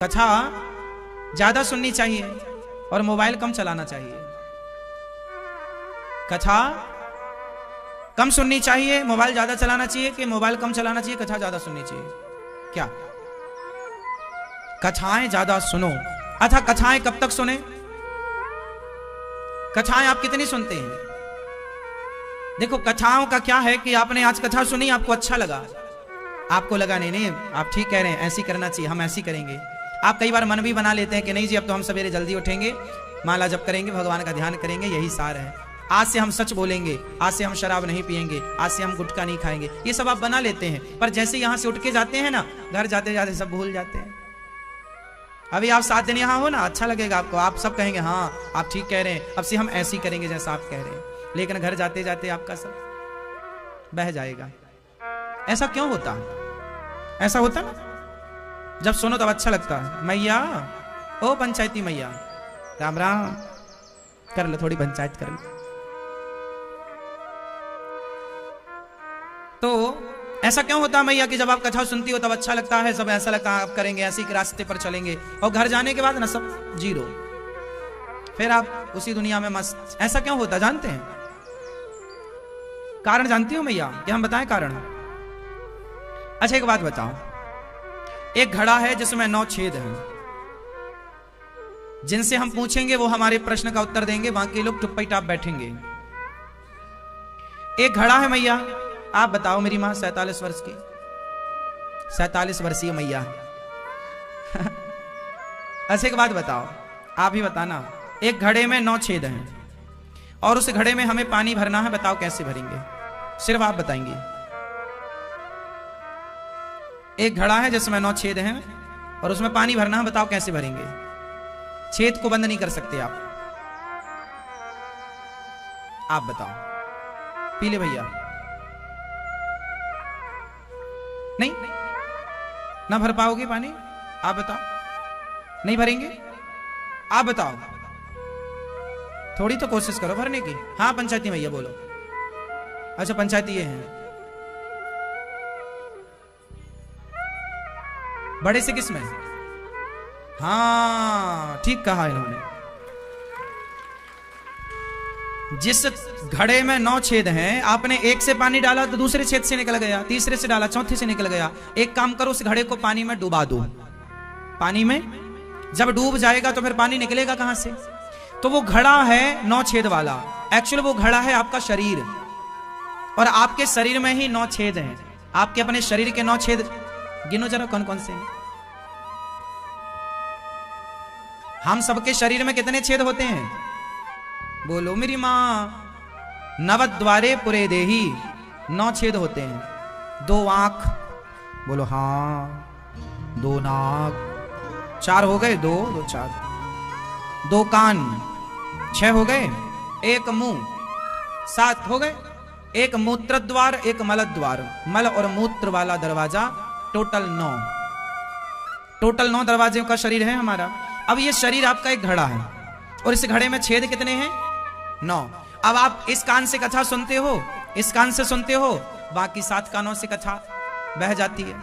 कथा ज्यादा सुननी चाहिए और मोबाइल कम चलाना चाहिए। कथा कम सुननी चाहिए, मोबाइल ज्यादा चलाना चाहिए, कि मोबाइल कम चलाना चाहिए, कथा ज्यादा सुननी चाहिए? क्या कथाएं ज्यादा सुनो। अच्छा, कथाएं कब तक सुने? कथाएं आप कितनी सुनते हैं? देखो, कथाओं का क्या है कि आपने आज कथा सुनी, आपको अच्छा लगा, आपको लगा नहीं नहीं आप ठीक कह रहे हैं, ऐसी करना चाहिए, हम ऐसी करेंगे। आप कई बार मन भी बना लेते हैं कि नहीं जी, अब तो हम सवेरे जल्दी उठेंगे, माला जप करेंगे, भगवान का ध्यान करेंगे, यही सार है, आज से हम सच बोलेंगे, आज से हम शराब नहीं पिएंगे, आज से हम गुटखा नहीं खाएंगे। ये सब आप बना लेते हैं, पर जैसे यहां से उठ के जाते हैं ना, घर जाते जाते सब भूल जाते हैं। अभी आप 7 दिन यहां हो ना, अच्छा लगेगा आपको, आप सब कहेंगे हाँ आप ठीक कह रहे हैं, अब से हम ऐसी करेंगे जैसा आप कह रहे हैं, लेकिन घर जाते जाते आपका सब बह जाएगा। ऐसा क्यों होता है? ऐसा होता ना, जब सुनो तब अच्छा लगता है। मैया, ओ पंचायती मैया, राम राम, कर लो थोड़ी पंचायत कर लो। तो ऐसा क्यों होता है मैया कि जब आप कथा सुनती हो तब अच्छा लगता है, सब ऐसा लगता है आप करेंगे, ऐसे ही रास्ते पर चलेंगे, और घर जाने के बाद ना सब जीरो, फिर आप उसी दुनिया में मस्त। ऐसा क्यों होता जानते हैं? कारण जानती हो मैया कि हम बताएं कारण? अच्छा, एक बात बताओ, एक घड़ा है जिसमें 9 छेद हैं, जिनसे हम पूछेंगे वो हमारे प्रश्न का उत्तर देंगे, बाकी लोग चुप्पी टाप बैठेंगे। एक घड़ा है मैया, आप बताओ, मेरी मां 47 वर्ष की, 47 वर्षीय मैया। अच्छा, एक बात बताओ, आप ही बताना, एक घड़े में 9 छेद हैं और उस घड़े में हमें पानी भरना है, बताओ कैसे भरेंगे? सिर्फ आप बताएंगे। एक घड़ा है जिसमें 9 छेद हैं और उसमें पानी भरना है, बताओ कैसे भरेंगे? छेद को बंद नहीं कर सकते आप बताओ। पी ले भैया। नहीं ना भर पाओगे पानी? आप बताओ। नहीं भरेंगे? आप बताओ, थोड़ी तो कोशिश करो भरने की। हाँ पंचायती भैया बोलो। अच्छा, पंचायती ये हैं, बड़े से किस में? हाँ ठीक कहा इन्होंने। जिस घड़े में 9 छेद हैं, आपने एक से पानी डाला तो दूसरे छेद से निकल गया, तीसरे से डाला चौथे से निकल गया। एक काम करो, उस घड़े को पानी में डुबा दो। पानी में जब डूब जाएगा तो फिर पानी निकलेगा कहां से? तो वो घड़ा है 9 छेद वाला, एक्चुअली वो घड़ा है आपका शरीर, और आपके शरीर में ही 9 छेद हैं। आपके अपने शरीर के 9 छेद गिनो जरा, कौन कौन से हैं? हम सबके शरीर में कितने छेद होते हैं? बोलो मेरी मां। 9 द्वारे पुरे देही, 9 छेद होते हैं। 2 आंख, बोलो हाँ। 2 नाक, 4 हो गए, 2 2 4। 2 कान, 6 हो गए। 1 मुंह, 7 हो गए। 1 मूत्र द्वार, 1 मल द्वार, मल और मूत्र वाला दरवाजा, टोटल 9। टोटल 9 दरवाजे का शरीर है हमारा। अब ये शरीर आपका एक घड़ा है और इस घड़े में छेद कितने हैं? 9। अब आप इस कान से कथा सुनते हो, इस कान से सुनते हो, बाकी 7 कानों से कथा बह जाती है।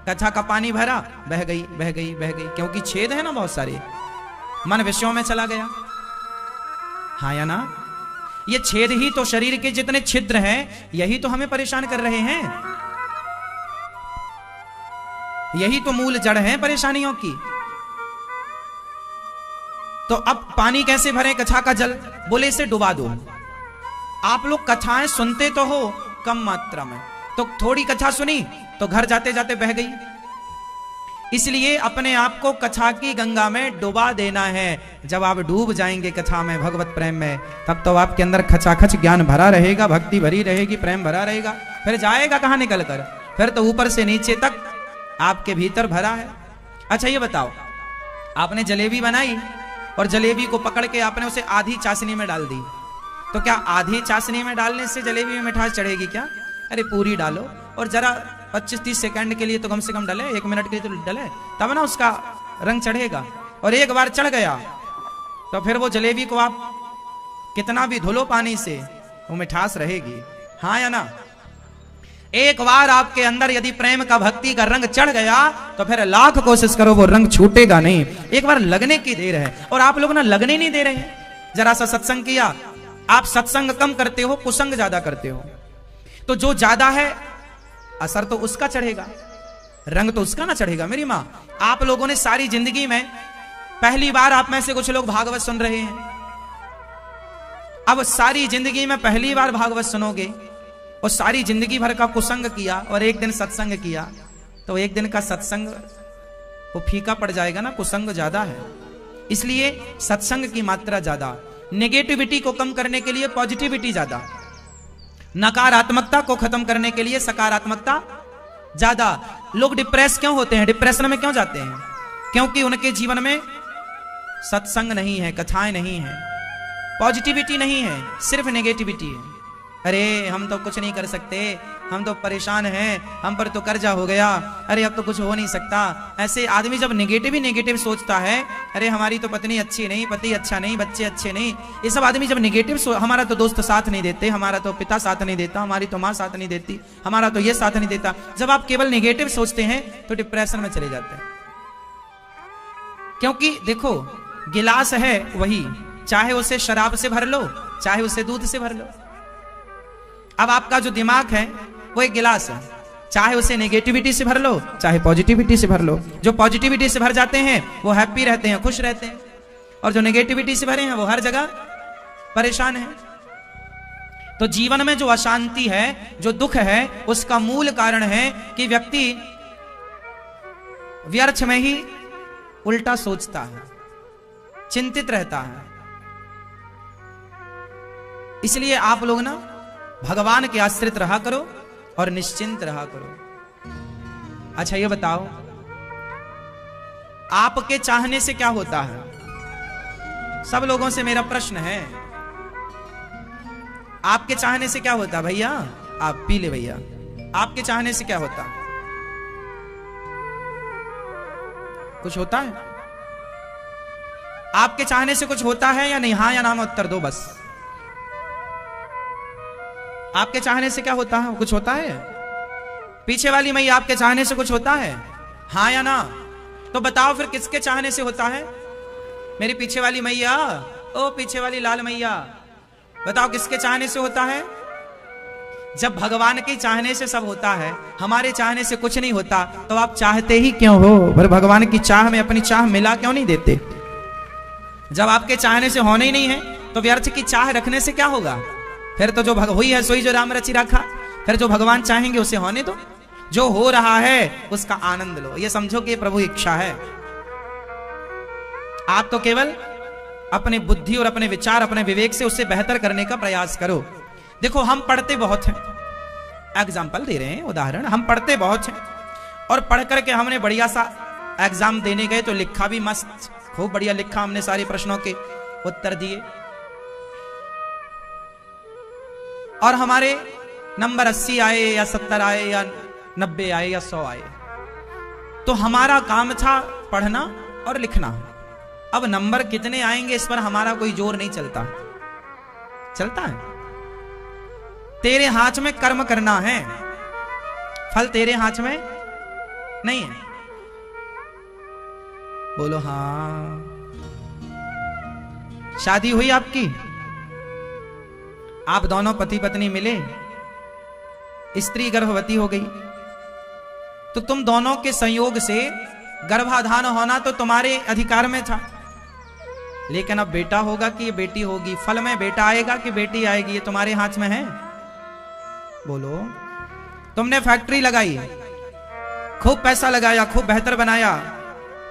कथा का पानी भरा, बह गई बह गई बह गई, क्योंकि छेद है ना बहुत सारे, मन विषयों में चला गया। हाँ या ना? ये छेद ही तो, शरीर के जितने छिद्र हैं यही तो हमें परेशान कर रहे हैं, यही तो मूल जड़ है परेशानियों की। तो अब पानी कैसे भरें कथा का जल? बोले इसे डुबा दो। आप लोग कथाएं सुनते तो हो कम मात्रा में, तो थोड़ी कथा सुनी तो घर जाते जाते बह गई, इसलिए अपने आप को कथा की गंगा में डुबा देना है। जब आप डूब जाएंगे कथा में, भगवत प्रेम में, तब तो आपके अंदर खचाखच ज्ञान भरा रहेगा, भक्ति भरी रहेगी, प्रेम भरा रहेगा, फिर जाएगा कहां निकल कर? फिर तो ऊपर से नीचे तक आपके भीतर भरा है। अच्छा ये बताओ, आपने जलेबी बनाई और जलेबी को पकड़ के आपने उसे आधी चाशनी में डाल दी, तो क्या आधी चाशनी में डालने से जलेबी में मिठास चढ़ेगी क्या? अरे पूरी डालो, और जरा 25-30 सेकंड के लिए तो कम से कम डले, 1 मिनट के लिए तो डले, तब ना उसका रंग चढ़ेगा। और एक बार चढ़ गया तो फिर वो जलेबी को आप कितना भी धुलो पानी से, वो मिठास रहेगी। हाँ या ना? एक बार आपके अंदर यदि प्रेम का भक्ति का रंग चढ़ गया तो फिर लाख कोशिश करो वो रंग छूटेगा नहीं। एक बार लगने की देर है, और आप लोग ना लगने नहीं दे रहे हैं। जरा सा सत्संग किया, आप सत्संग कम करते हो, कुसंग ज्यादा करते हो। तो जो ज्यादा है असर तो उसका चढ़ेगा, रंग तो उसका ना चढ़ेगा। मेरी माँ, आप लोगों ने सारी जिंदगी में पहली बार, आप में से कुछ लोग भागवत सुन रहे हैं, अब सारी जिंदगी में पहली बार भागवत सुनोगे और सारी जिंदगी भर का कुसंग किया और एक दिन सत्संग किया, तो एक दिन का सत्संग वो फीका पड़ जाएगा ना, कुसंग ज्यादा है। इसलिए सत्संग की मात्रा ज्यादा, नेगेटिविटी को कम करने के लिए पॉजिटिविटी ज्यादा, नकारात्मकता को खत्म करने के लिए सकारात्मकता ज्यादा। लोग डिप्रेस क्यों होते हैं, डिप्रेशन में क्यों जाते हैं? क्योंकि उनके जीवन में सत्संग नहीं है, कथाएं नहीं है, पॉजिटिविटी नहीं है, सिर्फ नेगेटिविटी है। अरे हम तो कुछ नहीं कर सकते, हम तो परेशान हैं, हम पर तो कर्जा हो गया, अरे अब तो कुछ हो नहीं सकता। ऐसे आदमी जब नेगेटिव ही नेगेटिव सोचता है, अरे हमारी तो पत्नी अच्छी नहीं, पति अच्छा नहीं, बच्चे अच्छे नहीं, ये सब आदमी जब नेगेटिव हमारा तो दोस्त साथ नहीं देते, हमारा तो पिता साथ नहीं देता, हमारी तो माँ साथ नहीं देती, हमारा तो ये साथ नहीं देता, जब आप केवल नेगेटिव सोचते हैं तो डिप्रेशन में चले जाते हैं। क्योंकि देखो, गिलास है वही, चाहे उसे शराब से भर लो, चाहे उसे दूध से भर लो। अब आपका जो दिमाग है वो एक गिलास है, चाहे उसे नेगेटिविटी से भर लो, चाहे पॉजिटिविटी से भर लो। जो पॉजिटिविटी से भर जाते हैं वो हैप्पी रहते हैं, खुश रहते हैं, और जो नेगेटिविटी से भरे हैं वो हर जगह परेशान है। तो जीवन में जो अशांति है, जो दुख है, उसका मूल कारण है कि व्यक्ति व्यर्थ में ही उल्टा सोचता है, चिंतित रहता है। इसलिए आप लोग ना भगवान के आश्रित रहा करो और निश्चिंत रहा करो। अच्छा ये बताओ, आपके चाहने से क्या होता है? सब लोगों से मेरा प्रश्न है, आपके चाहने से क्या होता? भैया आप पी ले, भैया आपके चाहने से क्या होता? कुछ होता है? आपके चाहने से कुछ होता है या नहीं? हाँ या ना में उत्तर दो बस। आपके चाहने से क्या होता है? कुछ होता है? पीछे वाली मैया, आपके चाहने से कुछ होता है? हाँ या ना? तो बताओ फिर किसके चाहने से होता है? मेरी पीछे वाली मैया, ओ पीछे वाली लाल मैया, बताओ किसके चाहने से होता है? जब भगवान के चाहने से सब होता है, हमारे चाहने से कुछ नहीं होता, तो आप चाहते ही क्यों हो? पर भगवान की चाह में अपनी चाह मिला क्यों नहीं देते? जब आपके चाहने से होने ही नहीं है तो व्यर्थ की चाह रखने से क्या होगा? फिर तो जो हुई है सोई जो राम रचि रखा, फिर जो भगवान चाहेंगे उसे होने दो, जो हो रहा है उसका आनंद लो। ये समझो कि ये प्रभु इच्छा है। आप तो केवल अपने बुद्धि और अपने विचार, अपने विवेक से उससे बेहतर करने का प्रयास करो। देखो हम पढ़ते बहुत हैं, एग्जाम्पल दे रहे हैं, उदाहरण, हम पढ़ते बहुत हैं और पढ़ करके हमने बढ़िया सा एग्जाम देने गए तो लिखा भी मस्त, खूब बढ़िया लिखा हमने, सारे प्रश्नों के उत्तर दिए और हमारे नंबर 80 आए या 70 आए या 90 आए या 100 आए, तो हमारा काम था पढ़ना और लिखना। अब नंबर कितने आएंगे इस पर हमारा कोई जोर नहीं चलता। चलता है? तेरे हाथ में कर्म करना है, फल तेरे हाथ में नहीं है। बोलो हाँ। शादी हुई आपकी, आप दोनों पति पत्नी मिले, स्त्री गर्भवती हो गई, तो तुम दोनों के संयोग से गर्भाधान होना तो तुम्हारे अधिकार में था, लेकिन अब बेटा होगा कि बेटी होगी, फल में बेटा आएगा कि बेटी आएगी, ये तुम्हारे हाथ में है। बोलो, तुमने फैक्ट्री लगाई, खूब पैसा लगाया, खूब बेहतर बनाया,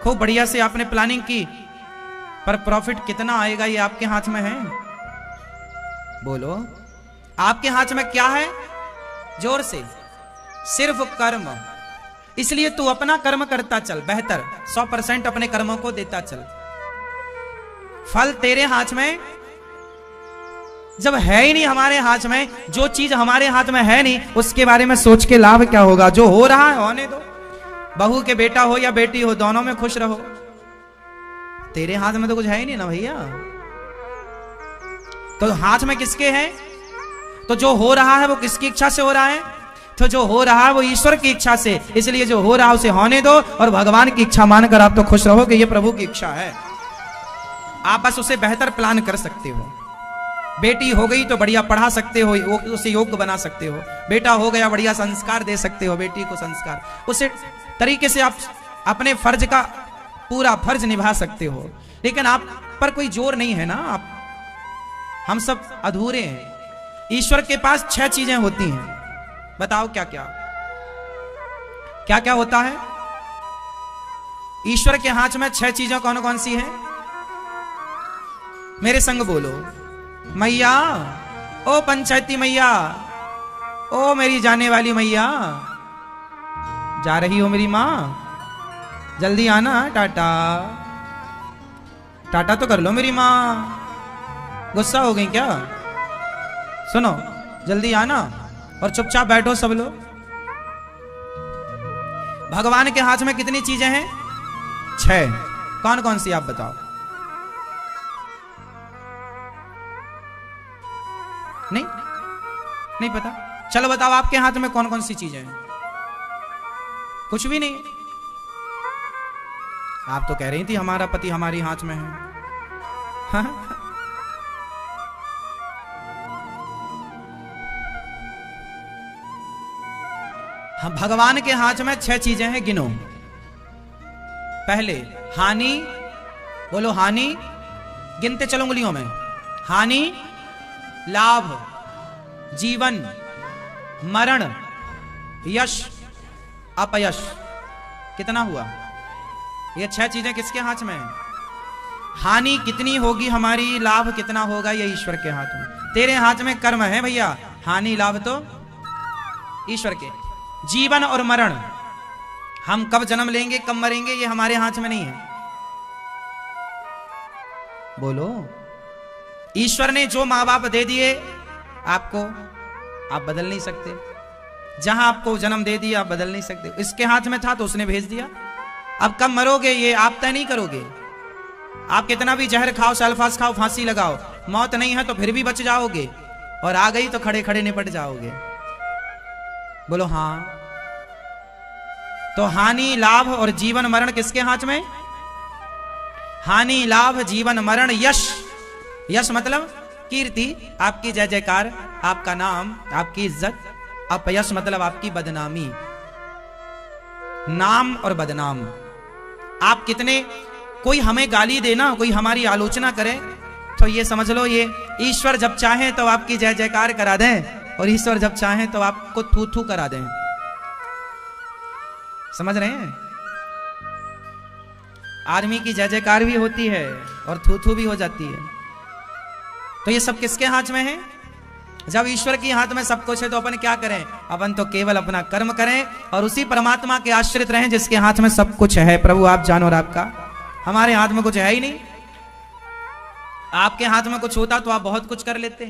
खूब बढ़िया से आपने प्लानिंग की, पर प्रॉफिट कितना आएगा ये आपके हाथ में है। बोलो, आपके हाथ में क्या है? जोर से, सिर्फ कर्म। इसलिए तू अपना कर्म करता चल, बेहतर 100% अपने कर्मों को देता चल। फल तेरे हाथ में जब है ही नहीं, हमारे हाथ में जो चीज हमारे हाथ में है नहीं उसके बारे में सोच के लाभ क्या होगा? जो हो रहा है होने दो, बहू के बेटा हो या बेटी हो, दोनों में खुश रहो। तेरे हाथ में तो कुछ है ही नहीं ना भैया। तो हाथ में किसके है? तो जो हो रहा है वो किसकी इच्छा से हो रहा है? तो जो हो रहा है वो ईश्वर की इच्छा से, इसलिए जो हो रहा है उसे होने दो और भगवान की इच्छा मानकर आप तो खुश रहो कि ये प्रभु की इच्छा है। आप बस उसे बेहतर प्लान कर सकते हो। बेटी हो गई तो बढ़िया पढ़ा सकते हो, उसे योग्य बना सकते हो। बेटा हो गया, बढ़िया संस्कार दे सकते हो बेटी को, संस्कार उसे तरीके से आप अपने फर्ज का पूरा फर्ज निभा सकते हो। लेकिन आप पर कोई जोर नहीं है ना, आप हम सब अधूरे हैं। ईश्वर के पास 6 चीजें होती हैं, बताओ क्या क्या क्या क्या होता है? ईश्वर के हाथ में 6 चीजें कौन कौन सी हैं? मेरे संग बोलो। मैया, ओ पंचायती मैया, ओ मेरी जाने वाली मैया, जा रही हो मेरी मां, जल्दी आना। टाटा टाटा तो कर लो मेरी मां, गुस्सा हो गई क्या? सुनो, जल्दी आना और चुपचाप बैठो सब लोग। भगवान के हाथ में कितनी चीजें हैं? 6। कौन कौन सी आप बताओ? नहीं नहीं पता? चलो बताओ, आपके हाथ में कौन कौन सी चीजें हैं? कुछ भी नहीं। आप तो कह रही थी हमारा पति हमारी हाथ में है। हाँ? हम भगवान के हाथ में 6 चीजें हैं, गिनो। पहले हानि, बोलो हानि, गिनते चलो उंगलियों में। हानि, लाभ, जीवन, मरण, यश, अपयश। कितना हुआ? ये 6 चीजें किसके हाथ में है? हानि कितनी होगी हमारी, लाभ कितना होगा, ये ईश्वर के हाथ में। तेरे हाथ में कर्म है भैया, हानि लाभ तो ईश्वर के। जीवन और मरण, हम कब जन्म लेंगे कब मरेंगे ये हमारे हाथ में नहीं है। बोलो। ईश्वर ने जो माँ बाप दे दिए आपको, आप बदल नहीं सकते। जहां आपको जन्म दे दिया आप बदल नहीं सकते। इसके हाथ में था तो उसने भेज दिया। अब कब मरोगे ये आप तय नहीं करोगे। आप कितना भी जहर खाओ, सल्फास खाओ, फांसी लगाओ, मौत नहीं है तो फिर भी बच जाओगे, और आ गई तो खड़े खड़े निपट जाओगे। बोलो हाँ। तो हानि लाभ और जीवन मरण किसके हाथ में? हानि लाभ जीवन मरण, यश, यश मतलब कीर्ति, आपकी जय जयकार, आपका नाम, आपकी इज्जत। अपयश मतलब आपकी बदनामी। नाम और बदनाम, आप कितने, कोई हमें गाली देना, कोई हमारी आलोचना करे तो ये समझ लो ये ईश्वर जब चाहे तो आपकी जय जयकार करा दें, और ईश्वर जब चाहे तो आपको थू थू करा दें। समझ रहे हैं? आदमी की जय जयकार भी होती है और थू थू भी हो जाती है। तो ये सब किसके हाथ में है? जब ईश्वर के हाथ में सब कुछ है तो अपन क्या करें? अपन तो केवल अपना कर्म करें और उसी परमात्मा के आश्रित रहें जिसके हाथ में सब कुछ है। प्रभु आप जानो और आपका, हमारे हाथ में कुछ है ही नहीं। आपके हाथ में कुछ होता तो आप बहुत कुछ कर लेते।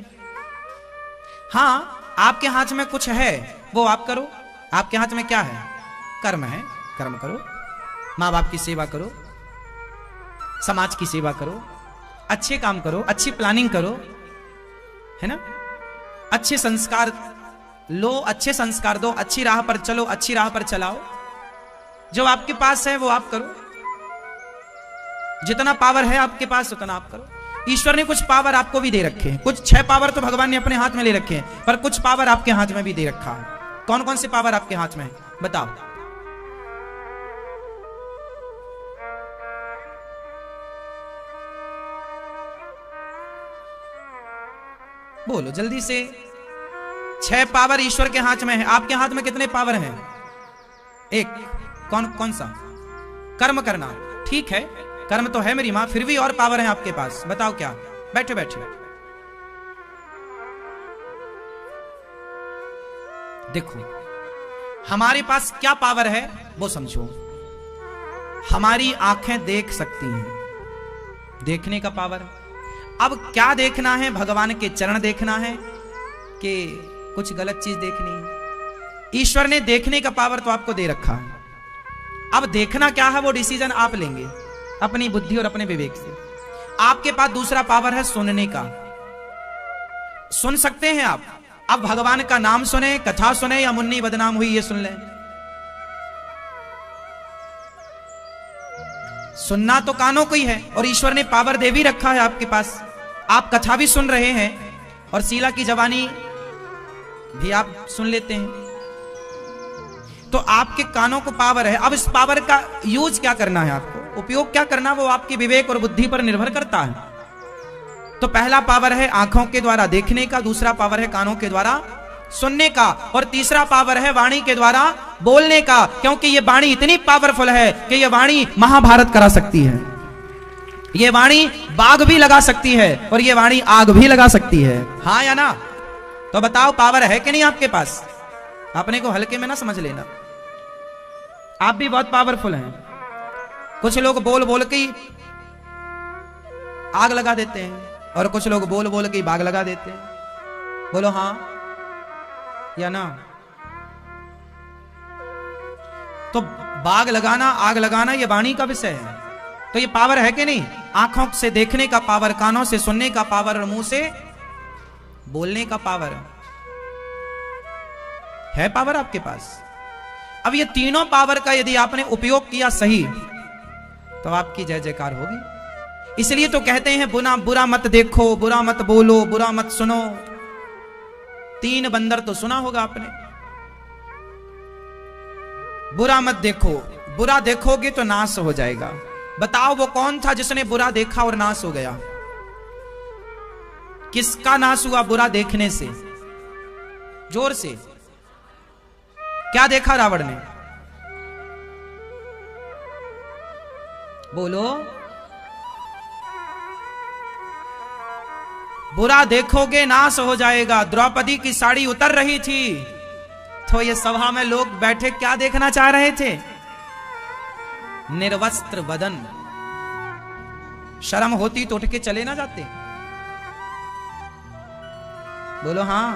हाँ, आपके हाथ में कुछ है वो आप करो। आपके हाथ में क्या है? कर्म है, कर्म करो। माँ बाप की सेवा करो, समाज की सेवा करो, अच्छे काम करो, अच्छी प्लानिंग करो, है ना? अच्छे संस्कार लो, अच्छे संस्कार दो, अच्छी राह पर चलो, अच्छी राह पर चलाओ। जो आपके पास है वो आप करो। जितना पावर है आपके पास उतना आप करो। ईश्वर ने कुछ पावर आपको भी दे रखे हैं। कुछ 6 पावर तो भगवान ने अपने हाथ में ले रखे हैं, पर कुछ पावर आपके हाथ में भी दे रखा है। कौन कौन से पावर आपके हाथ में है बताओ? बोलो जल्दी से। 6 पावर ईश्वर के हाथ में है। आपके हाथ में कितने पावर हैं? 1। कौन सा? कर्म करना। ठीक है, कर्म तो है मेरी मां, फिर भी और पावर है आपके पास। बताओ क्या? बैठे बैठे देखो, हमारे पास क्या पावर है वो समझो। हमारी आंखें देख सकती हैं, देखने का पावर। अब क्या देखना है? भगवान के चरण देखना है कि कुछ गलत चीज देखनी है? ईश्वर ने देखने का पावर तो आपको दे रखा है। अब देखना क्या है वो डिसीजन आप लेंगे अपनी बुद्धि और अपने विवेक से। आपके पास दूसरा पावर है सुनने का। सुन सकते हैं आप, अब भगवान का नाम सुने, कथा सुने या मुन्नी बदनाम हुई ये सुन लें। सुनना तो कानों को ही है और ईश्वर ने पावर दे भी रखा है आपके पास। आप कथा भी सुन रहे हैं और शीला की जवानी भी आप सुन लेते हैं, तो आपके कानों को पावर है। अब इस पावर का यूज क्या करना है, आपको उपयोग क्या करना, वो आपके विवेक और बुद्धि पर निर्भर करता है। तो पहला पावर है आंखों के द्वारा देखने का, दूसरा पावर है कानों के द्वारा सुनने का, और तीसरा पावर है वाणी के द्वारा बोलने का। क्योंकि ये वाणी इतनी पावरफुल है कि ये वाणी महाभारत करा सकती है, ये वाणी बाग भी लगा सकती है और ये वाणी आग भी लगा सकती है। हाँ या ना? तो बताओ पावर है कि नहीं आपके पास? अपने को हल्के में ना समझ लेना, आप भी बहुत पावरफुल हैं। कुछ लोग बोल बोल के आग लगा देते हैं और कुछ लोग बोल बोल के बाग लगा देते हैं। बोलो हाँ या ना? तो बाग लगाना, आग लगाना ये वाणी का विषय है। तो ये पावर है कि नहीं? आंखों से देखने का पावर, कानों से सुनने का पावर और मुंह से बोलने का पावर है पावर आपके पास। अब ये तीनों पावर का यदि आपने उपयोग किया सही तो आपकी जय जयकार होगी। इसलिए तो कहते हैं बुरा मत देखो, बुरा मत बोलो, बुरा मत सुनो। 3 बंदर तो सुना होगा आपने। बुरा मत देखो, बुरा देखोगे तो नाश हो जाएगा। बताओ वो कौन था जिसने बुरा देखा और नाश हो गया? किसका नाश हुआ बुरा देखने से? जोर से क्या देखा रावण ने? बोलो। बुरा देखोगे नाश हो जाएगा। द्रौपदी की साड़ी उतर रही थी तो ये सभा में लोग बैठे क्या देखना चाह रहे थे? निर्वस्त्र बदन। शर्म होती तो उठ के चले ना जाते? बोलो हाँ।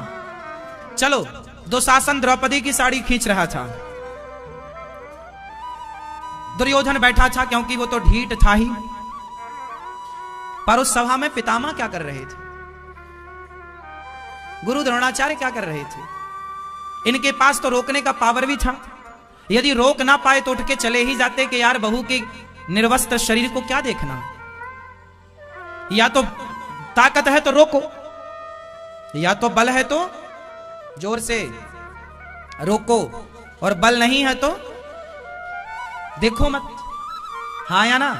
चलो, दुशासन द्रौपदी की साड़ी खींच रहा था, दुर्योधन बैठा था क्योंकि वो तो ढीठ था ही। पर उस सभा में पितामह क्या कर रहे थे? गुरु द्रोणाचार्य क्या कर रहे थे? इनके पास तो रोकने का पावर भी था। यदि रोक ना पाए तो उठ के चले ही जाते कि यार बहू के निर्वस्त्र शरीर को क्या देखना। या तो ताकत है तो रोको, या तो बल है तो जोर से रोको, और बल नहीं है तो देखो मत। हाँ या ना?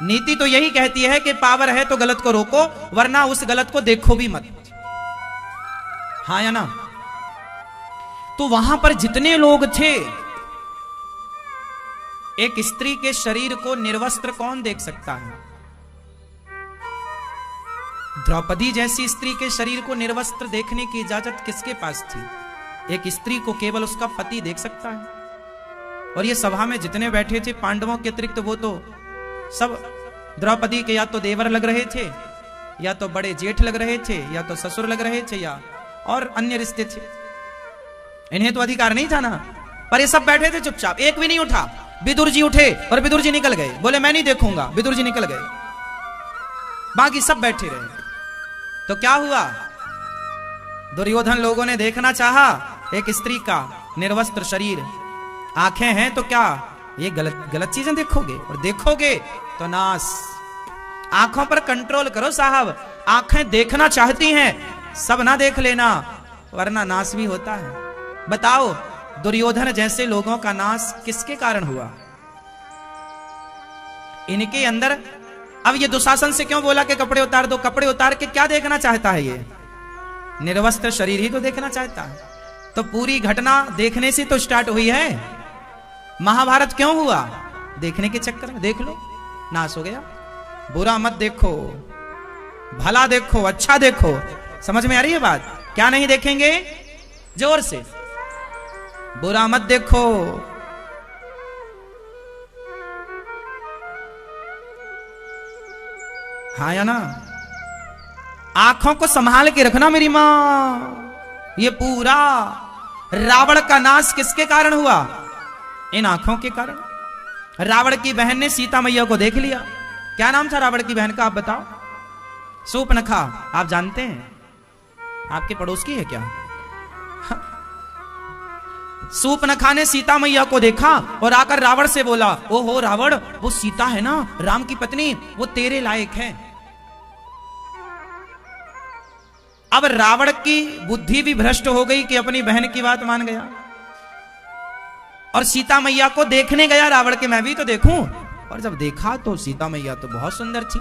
नीति तो यही कहती है कि पावर है तो गलत को रोको, वरना उस गलत को देखो भी मत। हाँ या ना? तो वहां पर जितने लोग थे, एक स्त्री के शरीर को निर्वस्त्र कौन देख सकता है? द्रौपदी जैसी स्त्री के शरीर को निर्वस्त्र देखने की इजाजत किसके पास थी? एक स्त्री को केवल उसका पति देख सकता है। और ये सभा में जितने बैठे थे पांडवों के अतिरिक्त वो तो सब द्रौपदी के या तो देवर लग रहे थे, या तो बड़े जेठ लग रहे थे, या तो ससुर लग रहे थे, या और अन्य रिश्ते थे। इन्हें तो अधिकार नहीं था ना। पर ये सब बैठे थे चुपचाप, एक भी नहीं उठा। विदुर जी उठे और विदुर जी निकल गए, बोले मैं नहीं देखूंगा। विदुर जी निकल गए, बाकी सब बैठे रहे। तो क्या हुआ? दुर्योधन लोगों ने देखना चाहा एक स्त्री का निर्वस्त्र शरीर। आंखें हैं तो क्या ये गलत चीजें देखोगे? और देखोगे तो नाश। आंखों पर कंट्रोल करो साहब। आंखें देखना चाहती हैं, सब ना देख लेना, वरना नाश भी होता है। बताओ दुर्योधन जैसे लोगों का नाश किसके कारण हुआ? इनके अंदर। अब ये दुशासन से क्यों बोला कि कपड़े उतार दो? कपड़े उतार के क्या देखना चाहता है? ये निर्वस्त्र शरीर ही तो देखना चाहता है। तो पूरी घटना देखने से तो स्टार्ट हुई है। महाभारत क्यों हुआ? देखने के चक्कर में। देख लो, नाश हो गया। बुरा मत देखो, भला देखो, अच्छा देखो। समझ में आ रही है बात? क्या नहीं देखेंगे? जोर से। बुरा मत देखो। हाँ या ना? आंखों को संभाल के रखना मेरी मां। ये पूरा रावण का नाश किसके कारण हुआ? इन आंखों के कारण। रावण की बहन ने सीता मैया को देख लिया। क्या नाम था रावण की बहन का, आप बताओ? शूर्पणखा। आप जानते हैं? आपके पड़ोस की है क्या? सूर्पनखा ने सीता मैया को देखा और आकर रावण से बोला, ओहो रावण, वो सीता है ना, राम की पत्नी, वो तेरे लायक है। अब रावण की बुद्धि भी भ्रष्ट हो गई कि अपनी बहन की बात मान गया और सीता मैया को देखने गया रावण के, मैं भी तो देखूं। और जब देखा तो सीता मैया तो बहुत सुंदर थी,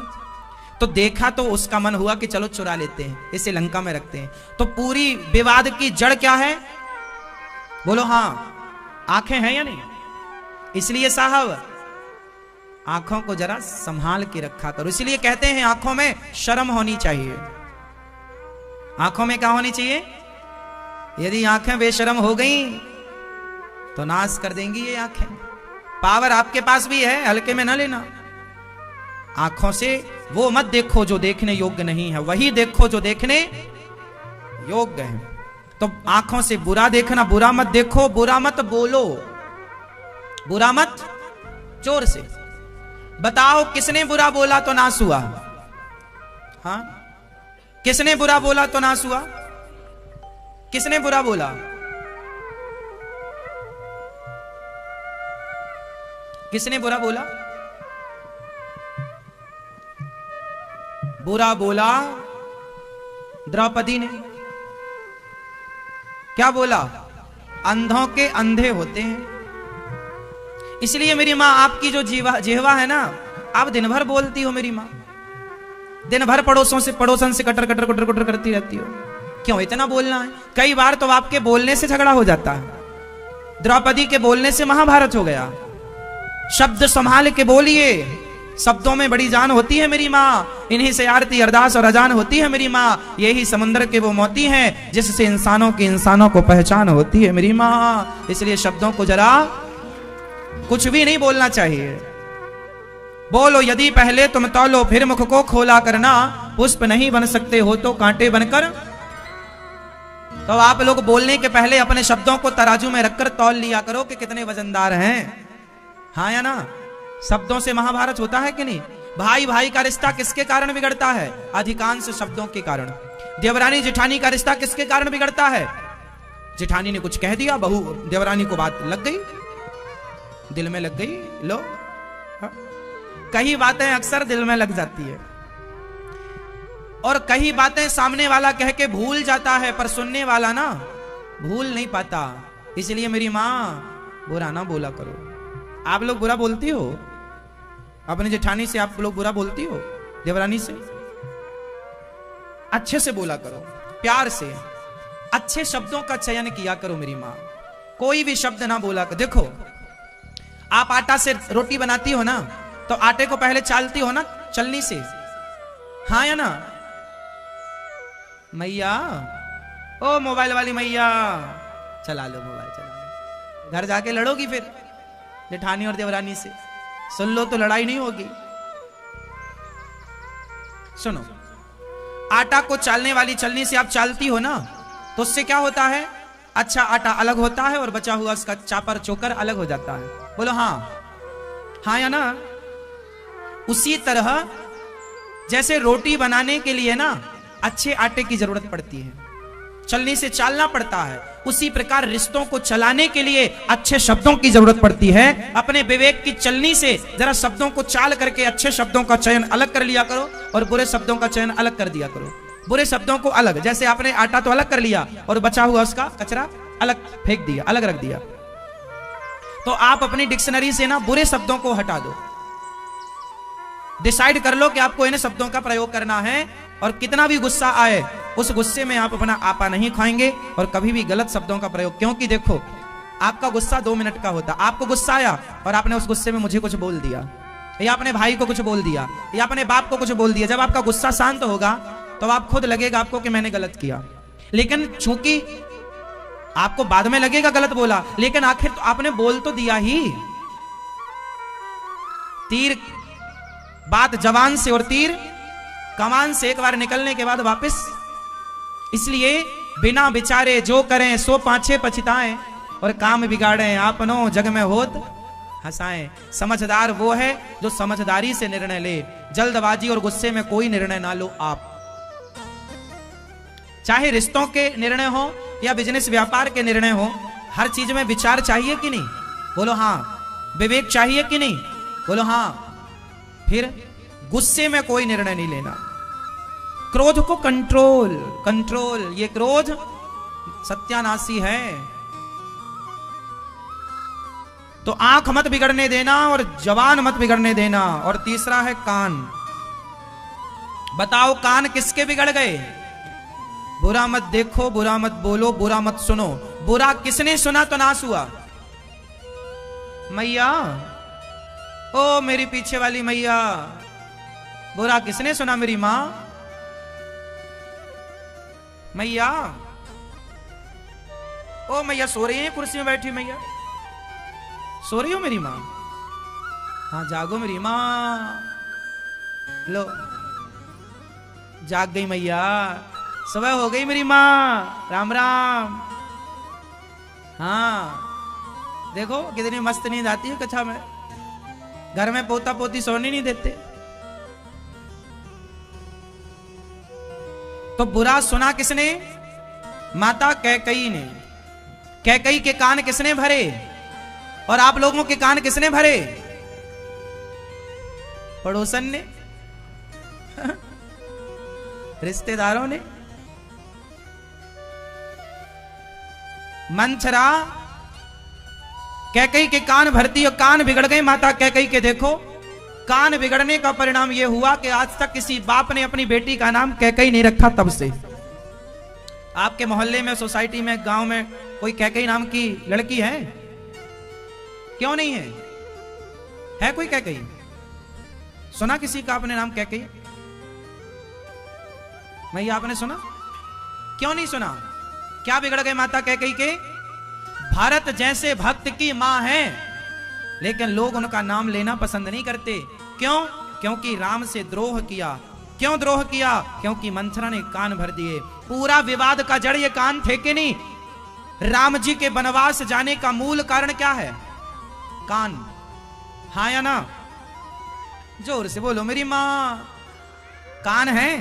तो देखा तो उसका मन हुआ कि चलो चुरा लेते हैं, इसे लंका में रखते हैं। तो पूरी विवाद की जड़ क्या है? बोलो हाँ, आंखें हैं या नहीं? इसलिए साहब आंखों को जरा संभाल के रखा करो। इसलिए कहते हैं आंखों में शर्म होनी चाहिए। आंखों में क्या होनी चाहिए? यदि आंखें बेशर्म हो गई तो नाश कर देंगी ये आंखें। पावर आपके पास भी है, हल्के में ना लेना। आंखों से वो मत देखो जो देखने योग्य नहीं है, वही देखो जो देखने योग्य है। तो आंखों से बुरा देखना, बुरा मत देखो, बुरा मत बोलो, बुरा मत जोर से बताओ। किसने बुरा बोला तो नाश हुआ? हाँ, किसने बुरा बोला तो नाश हुआ? किसने बुरा बोला? किसने बुरा बोला? बुरा बोला द्रौपदी ने। क्या बोला? अंधों के अंधे होते हैं। इसलिए मेरी मां, आपकी जो जिह्वा है ना, आप दिन भर बोलती हो मेरी मां, दिन भर पड़ोसन से कटर कटर कटर कटर करती रहती हो। क्यों इतना बोलना है? कई बार तो आपके बोलने से झगड़ा हो जाता है। द्रौपदी के बोलने से महाभारत हो गया। शब्द संभाल के बोलिए, शब्दों में बड़ी जान होती है मेरी माँ। इन्हीं से आरती अरदास और अजान होती है मेरी माँ। यही समुद्र के वो मोती हैं जिससे इंसानों को पहचान होती है मेरी माँ। इसलिए शब्दों को जरा कुछ भी नहीं बोलना चाहिए। बोलो यदि पहले तुम तौलो फिर मुख को खोला करना, पुष्प नहीं बन सकते हो तो कांटे बनकर। तो आप लोग बोलने के पहले अपने शब्दों को तराजू में रखकर तौल लिया करो कि कितने वजनदार हैं। हाँ या ना? शब्दों से महाभारत होता है कि नहीं? भाई भाई का रिश्ता किसके कारण बिगड़ता है? अधिकांश शब्दों के कारण। देवरानी जेठानी का रिश्ता किसके कारण बिगड़ता है? जेठानी ने कुछ कह दिया, बहू देवरानी को बात लग गई, दिल में लग गई। लो हाँ? कई बातें अक्सर दिल में लग जाती है और कई बातें सामने वाला कह के भूल जाता है, पर सुनने वाला ना भूल नहीं पाता। इसलिए मेरी माँ, बुरा ना बोला करो। आप लोग बुरा बोलती हो अपनी जेठानी से? आप लोग बुरा बोलती हो देवरानी से? अच्छे से बोला करो, प्यार से, अच्छे शब्दों का चयन किया करो मेरी मां। कोई भी शब्द ना बोला करो। देखो, आप आटा से रोटी बनाती हो ना, तो आटे को पहले चालती हो ना चलनी से, हाँ या ना? मैया, ओ मोबाइल वाली मैया, चला लो मोबाइल, चला लो। घर जाके लड़ोगी फिर जेठानी और देवरानी से। सुन लो तो लड़ाई नहीं होगी। सुनो, आटा को चालने वाली चलनी से आप चालती हो ना, तो उससे क्या होता है? अच्छा आटा अलग होता है और बचा हुआ उसका चापर चोकर अलग हो जाता है। बोलो हाँ, हाँ या ना? उसी तरह जैसे रोटी बनाने के लिए ना अच्छे आटे की जरूरत पड़ती है, चलनी से चालना पड़ता है, उसी प्रकार रिश्तों को चलाने के लिए अच्छे शब्दों की जरूरत पड़ती है। अपने विवेक की चलनी से जरा शब्दों को चाल करके अच्छे शब्दों का चयन अलग कर लिया करो और बुरे शब्दों का चयन अलग कर दिया करो। बुरे शब्दों को अलग, जैसे आपने आटा तो अलग कर लिया और बचा हुआ उसका कचरा अलग फेंक दिया, अलग रख दिया, तो आप अपनी डिक्शनरी से ना बुरे शब्दों को हटा दो। डिसाइड कर लो कि आपको इन शब्दों का प्रयोग करना है और कितना भी गुस्सा आए उस गुस्से में आप अपना आपा नहीं खाएंगे और कभी भी गलत शब्दों का प्रयोग। क्योंकि देखो, आपका गुस्सा 2 मिनट का होता। आपको गुस्सा आया और आपने उस गुस्से में मुझे कुछ बोल दिया, या अपने भाई को कुछ बोल दिया, या अपने बाप को कुछ बोल दिया। जब आपका गुस्सा शांत होगा तो आप खुद लगेगा आपको कि मैंने गलत किया, लेकिन चूंकि आपको बाद में लगेगा गलत बोला, लेकिन आखिर तो आपने बोल तो दिया ही। तीर बात जवान से और तीर कमान से एक बार निकलने के बाद वापस। इसलिए बिना विचारे जो करें सो पाछे पछताएं और काम बिगाड़े आपनो जग में होत हंसाएं। समझदार वो है जो समझदारी से निर्णय ले, जल्दबाजी और गुस्से में कोई निर्णय ना लो आप। चाहे रिश्तों के निर्णय हो या बिजनेस व्यापार के निर्णय हो, हर चीज में विचार चाहिए कि नहीं? बोलो हाँ। विवेक चाहिए कि नहीं? बोलो हाँ। फिर गुस्से में कोई निर्णय नहीं लेना, क्रोध को कंट्रोल कंट्रोल। ये क्रोध सत्यानाशी है। तो आंख मत बिगड़ने देना और जवान मत बिगड़ने देना। और तीसरा है कान। बताओ कान किसके बिगड़ गए? बुरा मत देखो, बुरा मत बोलो, बुरा मत सुनो। बुरा किसने सुना तो नाश हुआ? मैया, ओ मेरी पीछे वाली मैया, बुरा किसने सुना? मेरी मां। मैया, ओ मैया सो रही है कुर्सी में बैठी, मैया सो रही हो मेरी मां? हाँ जागो मेरी मां। लो जाग गई मैया, सुबह हो गई मेरी माँ, राम राम। हाँ देखो कितनी मस्त नींद आती है कक्षा में। घर में पोता पोती सोने नहीं देते। तो बुरा सुना किसने? माता कैकई ने। कैकई के कान किसने भरे? और आप लोगों के कान किसने भरे? पड़ोसन ने, रिश्तेदारों ने। मंचरा कैकई के कान भरती और कान बिगड़ गए माता कैकई के। देखो कान बिगड़ने का परिणाम यह हुआ कि आज तक किसी बाप ने अपनी बेटी का नाम कैकई नहीं रखा। तब से आपके मोहल्ले में, सोसाइटी में, गांव में कोई कैकई नाम की लड़की है? क्यों नहीं है? है कोई कैकई? सुना किसी का आपने नाम कैकई? मैया आपने सुना? क्यों नहीं सुना? क्या बिगड़ गए माता कैकई के? भारत जैसे भक्त की मां है, लेकिन लोग उनका नाम लेना पसंद नहीं करते। क्यों? क्योंकि राम से द्रोह किया। क्यों द्रोह किया? क्योंकि मंथरा ने कान भर दिए। पूरा विवाद का जड़ ये कान थे कि नहीं? राम जी के वनवास जाने का मूल कारण क्या है? कान। हाँ या ना? जोर से बोलो मेरी मां। कान है।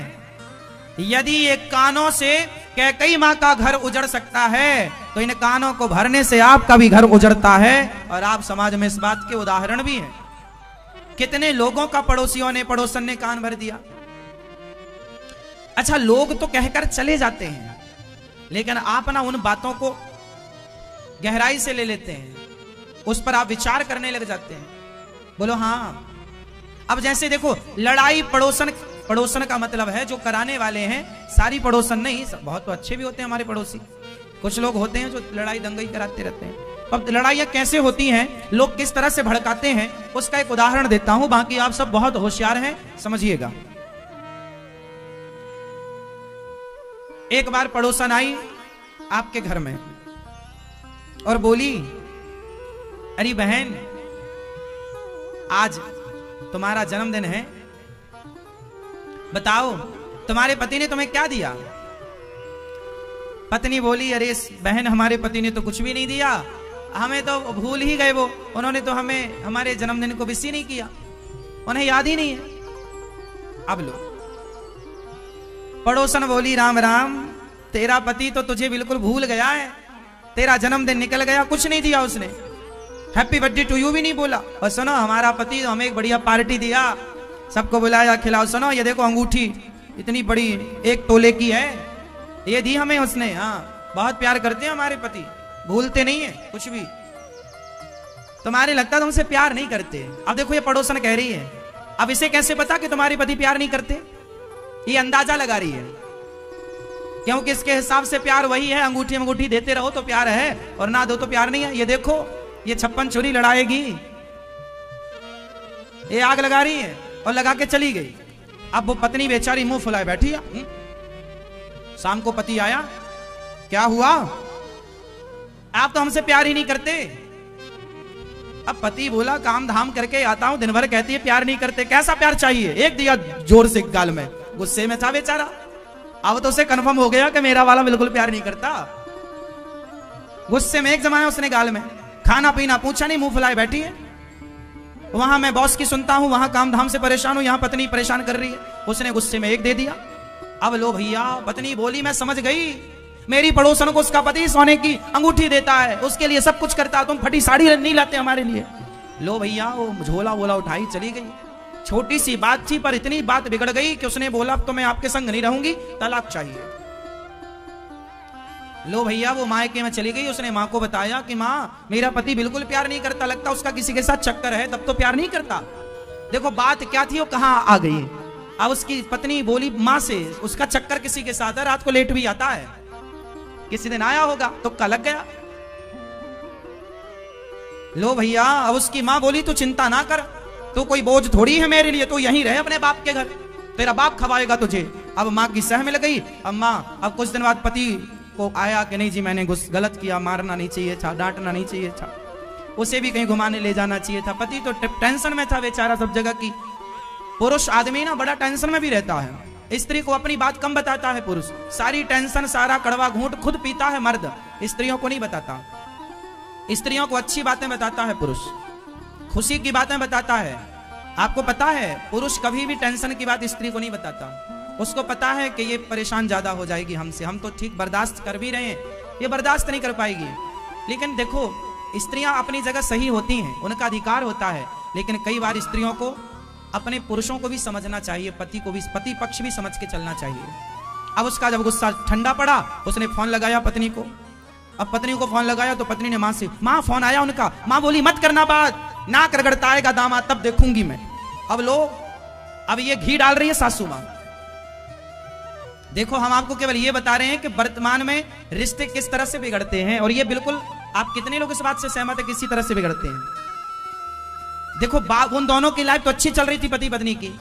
यदि ये कानों से कैकई मां का घर उजड़ सकता है, तो इन कानों को भरने से आपका भी घर उजड़ता है। और आप समाज में इस बात के उदाहरण भी हैं। कितने लोगों का पड़ोसियों ने, पड़ोसन ने कान भर दिया। अच्छा लोग तो कहकर चले जाते हैं, लेकिन आप ना उन बातों को गहराई से ले लेते हैं, उस पर आप विचार करने लग जाते हैं। बोलो हाँ। अब जैसे देखो लड़ाई पड़ोसन, पड़ोसन का मतलब है जो कराने वाले हैं। सारी पड़ोसन नहीं, बहुत तो अच्छे भी होते हैं हमारे पड़ोसी। कुछ लोग होते हैं जो लड़ाई दंगई कराते रहते हैं। अब लड़ाइयां कैसे होती हैं, लोग किस तरह से भड़काते हैं, उसका एक उदाहरण देता हूं। बाकी आप सब बहुत होशियार हैं, समझिएगा। एक बार पड़ोसन आई आपके घर में और बोली, अरे बहन आज तुम्हारा जन्मदिन है, बताओ तुम्हारे पति ने तुम्हें क्या दिया? पत्नी बोली, अरे बहन हमारे पति ने तो कुछ भी नहीं दिया, हमें तो भूल ही गए वो, उन्होंने तो हमें हमारे जन्मदिन को विश ही नहीं किया, उन्हें याद ही नहीं है। अब लो पड़ोसन बोली, राम राम, तेरा पति तो तुझे बिल्कुल भूल गया है, तेरा जन्मदिन निकल गया, कुछ नहीं दिया उसने, हैप्पी बर्थडे टू यू भी नहीं बोला। और सुनो हमारा पति हमें एक बढ़िया पार्टी दिया, सबको बुलाया, खिलाओ। सुनो ये देखो अंगूठी इतनी बड़ी 1 तोले की है, ये दी हमें उसने। हाँ बहुत प्यार करते हैं हमारे पति, भूलते नहीं है कुछ भी। तुम्हारे लगता है तुमसे प्यार नहीं करते। अब देखो ये पड़ोसन कह रही है, अब इसे कैसे पता कि तुम्हारे पति प्यार नहीं करते? ये अंदाजा लगा रही है, क्योंकि इसके हिसाब से प्यार वही है, अंगूठी अंगूठी देते रहो तो प्यार है, और ना दो तो प्यार नहीं है। ये देखो ये 56 छुरी लड़ाएगी, ये आग लगा रही है और लगा के चली गई। अब वो पत्नी बेचारी मुंह फुलाए बैठी है। शाम को पति आया, क्या हुआ? आप तो हमसे प्यार ही नहीं करते। अब पति बोला, काम धाम करके आता हूं, दिन भर कहती है प्यार नहीं करते, कैसा प्यार चाहिए? एक दिया जोर से गाल में, गुस्से में था बेचारा। अब तो उसे कन्फर्म हो गया कि मेरा वाला बिल्कुल प्यार नहीं करता। गुस्से में एक जमाया उसने गाल में, खाना पीना पूछा नहीं, मुंह फुलाए बैठी है। वहां मैं बॉस की सुनता हूं, वहां काम धाम से परेशान हूं, यहां पत्नी परेशान कर रही है, उसने गुस्से में एक दे दिया। अब लो भैया, पत्नी बोली मैं समझ गई, मेरी पड़ोसन को उसका पति सोने की अंगूठी देता है, उसके लिए सब कुछ करता है, तुम फटी साड़ी नहीं लाते हमारे लिए। लो भैया वो झोला वोला उठाई चली गई। छोटी सी बात थी पर इतनी बात बिगड़ गई कि उसने बोला अब तो मैं आपके संग नहीं रहूंगी, तलाक चाहिए। लो भैया वो मायके में चली गई। उसने माँ को बताया कि माँ मेरा पति बिल्कुल प्यार नहीं करता, लगता उसका किसी के साथ चक्कर है, तब तो प्यार नहीं करता। देखो बात क्या थी वो कहाँ आ गई। अब उसकी पत्नी बोली माँ से, उसका चक्कर किसी के साथ है, रात को लेट भी आता है, किसी दिन आया होगा, तुक्का लग गया। लो भैया अब उसकी माँ बोली तू चिंता ना कर, तू कोई बोझ थोड़ी है मेरे लिए, तू यहीं रहे अपने बाप के घर, तेरा बाप खवाएगा तुझे। अब माँ की सह में लग गई। अब माँ अब कुछ दिन बाद पति को आया कि नहीं जी मैंने गलत किया, मारना नहीं चाहिए था, डांटना नहीं चाहिए था, उसे भी कहीं घुमाने ले जाना चाहिए था। पति तो टेंशन में था बेचारा सब जगह की। पुरुष आदमी ना बड़ा टेंशन में भी रहता है, स्त्री को अपनी बात कम बताता है पुरुष, सारी टेंशन सारा कड़वा घूंट खुद पीता है मर्द, स्त्रियों को नहीं बताता। स्त्रियों को अच्छी बातें बताता है पुरुष, खुशी की बातें बताता है। आपको पता है पुरुष कभी भी टेंशन की बात स्त्री को नहीं बताता, उसको पता है कि ये परेशान ज्यादा हो जाएगी हमसे, हम तो ठीक बर्दाश्त कर भी रहे हैं, ये बर्दाश्त नहीं कर पाएगी। लेकिन देखो स्त्रियां अपनी जगह सही होती हैं, उनका अधिकार होता है, लेकिन कई बार स्त्रियों को अपने पुरुषों को भी समझना चाहिए, पति को भी, पति पक्ष भी समझ के चलना चाहिए। अब उसका जब गुस्सा ठंडा पड़ा उसने फोन लगाया पत्नी को। अब पत्नी को फोन लगाया तो पत्नी ने माँ से, माँ फोन आया उनका, माँ बोली मत करना बात, ना करगड़ता आएगा दामाद तब देखूंगी मैं। अब लो अब ये घी डाल रही है सासू माँ। देखो हम आपको केवल ये बता रहे हैं कि वर्तमान में रिश्ते किस तरह से बिगड़ते हैं, और ये बिल्कुल आप कितने लोग इस बात से सहमत है किसी तरह से बिगड़ते हैं। देखो उन दोनों की लाइफ तो अच्छी चल रही थी पति पत्नी की,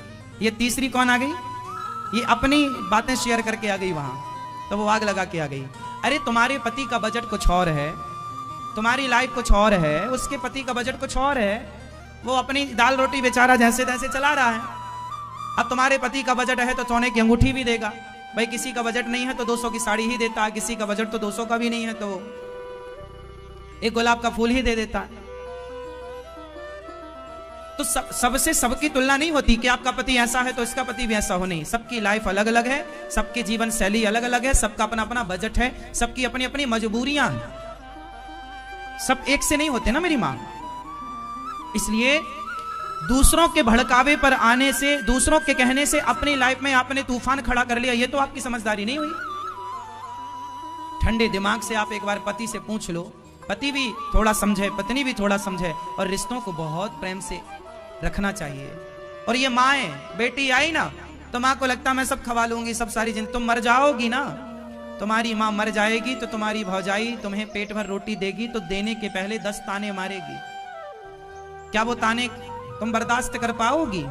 ये तीसरी कौन आ गई, ये अपनी बातें शेयर करके आ गई वहां, तो वो आग लगा के आ गई। अरे तुम्हारे पति का बजट कुछ और है, तुम्हारी लाइफ कुछ और है, उसके पति का बजट कुछ और है, वो अपनी दाल रोटी बेचारा जैसे तैसे चला रहा है। अब तुम्हारे पति का बजट है तो सोने की अंगूठी भी देगा, भाई किसी का बजट नहीं है तो 200 की साड़ी ही देता है, किसी का बजट तो 200 का भी नहीं है तो एक गुलाब का फूल ही दे देता है। तो सबसे सबकी तुलना नहीं होती कि आपका पति ऐसा है तो इसका पति भी ऐसा हो, नहीं, सबकी लाइफ अलग अलग है, सबकी जीवन शैली अलग अलग है, सबका अपना अपना बजट है, सबकी अपनी अपनी मजबूरियां हैं, सब एक से नहीं होते ना मेरी मां। इसलिए दूसरों के भड़कावे पर आने से, दूसरों के कहने से अपनी लाइफ में आपने तूफान खड़ा कर लिया, ये तो आपकी समझदारी नहीं हुई। ठंडे दिमाग से आप एक बार पति से पूछ लो, पति भी थोड़ा समझे, पत्नी भी थोड़ा समझे, और रिश्तों को बहुत प्रेम से रखना चाहिए। और ये माँ बेटी आई ना तो माँ को लगता मैं सब खवा लूंगी, सब सारी जिंदगी, तुम मर जाओगी ना, तुम्हारी माँ मर जाएगी तो तुम्हारी भौजाई तुम्हें पेट भर रोटी देगी तो देने के पहले 10 ताने मारेगी। क्या वो ताने तुम बर्दाश्त कर पाओगी?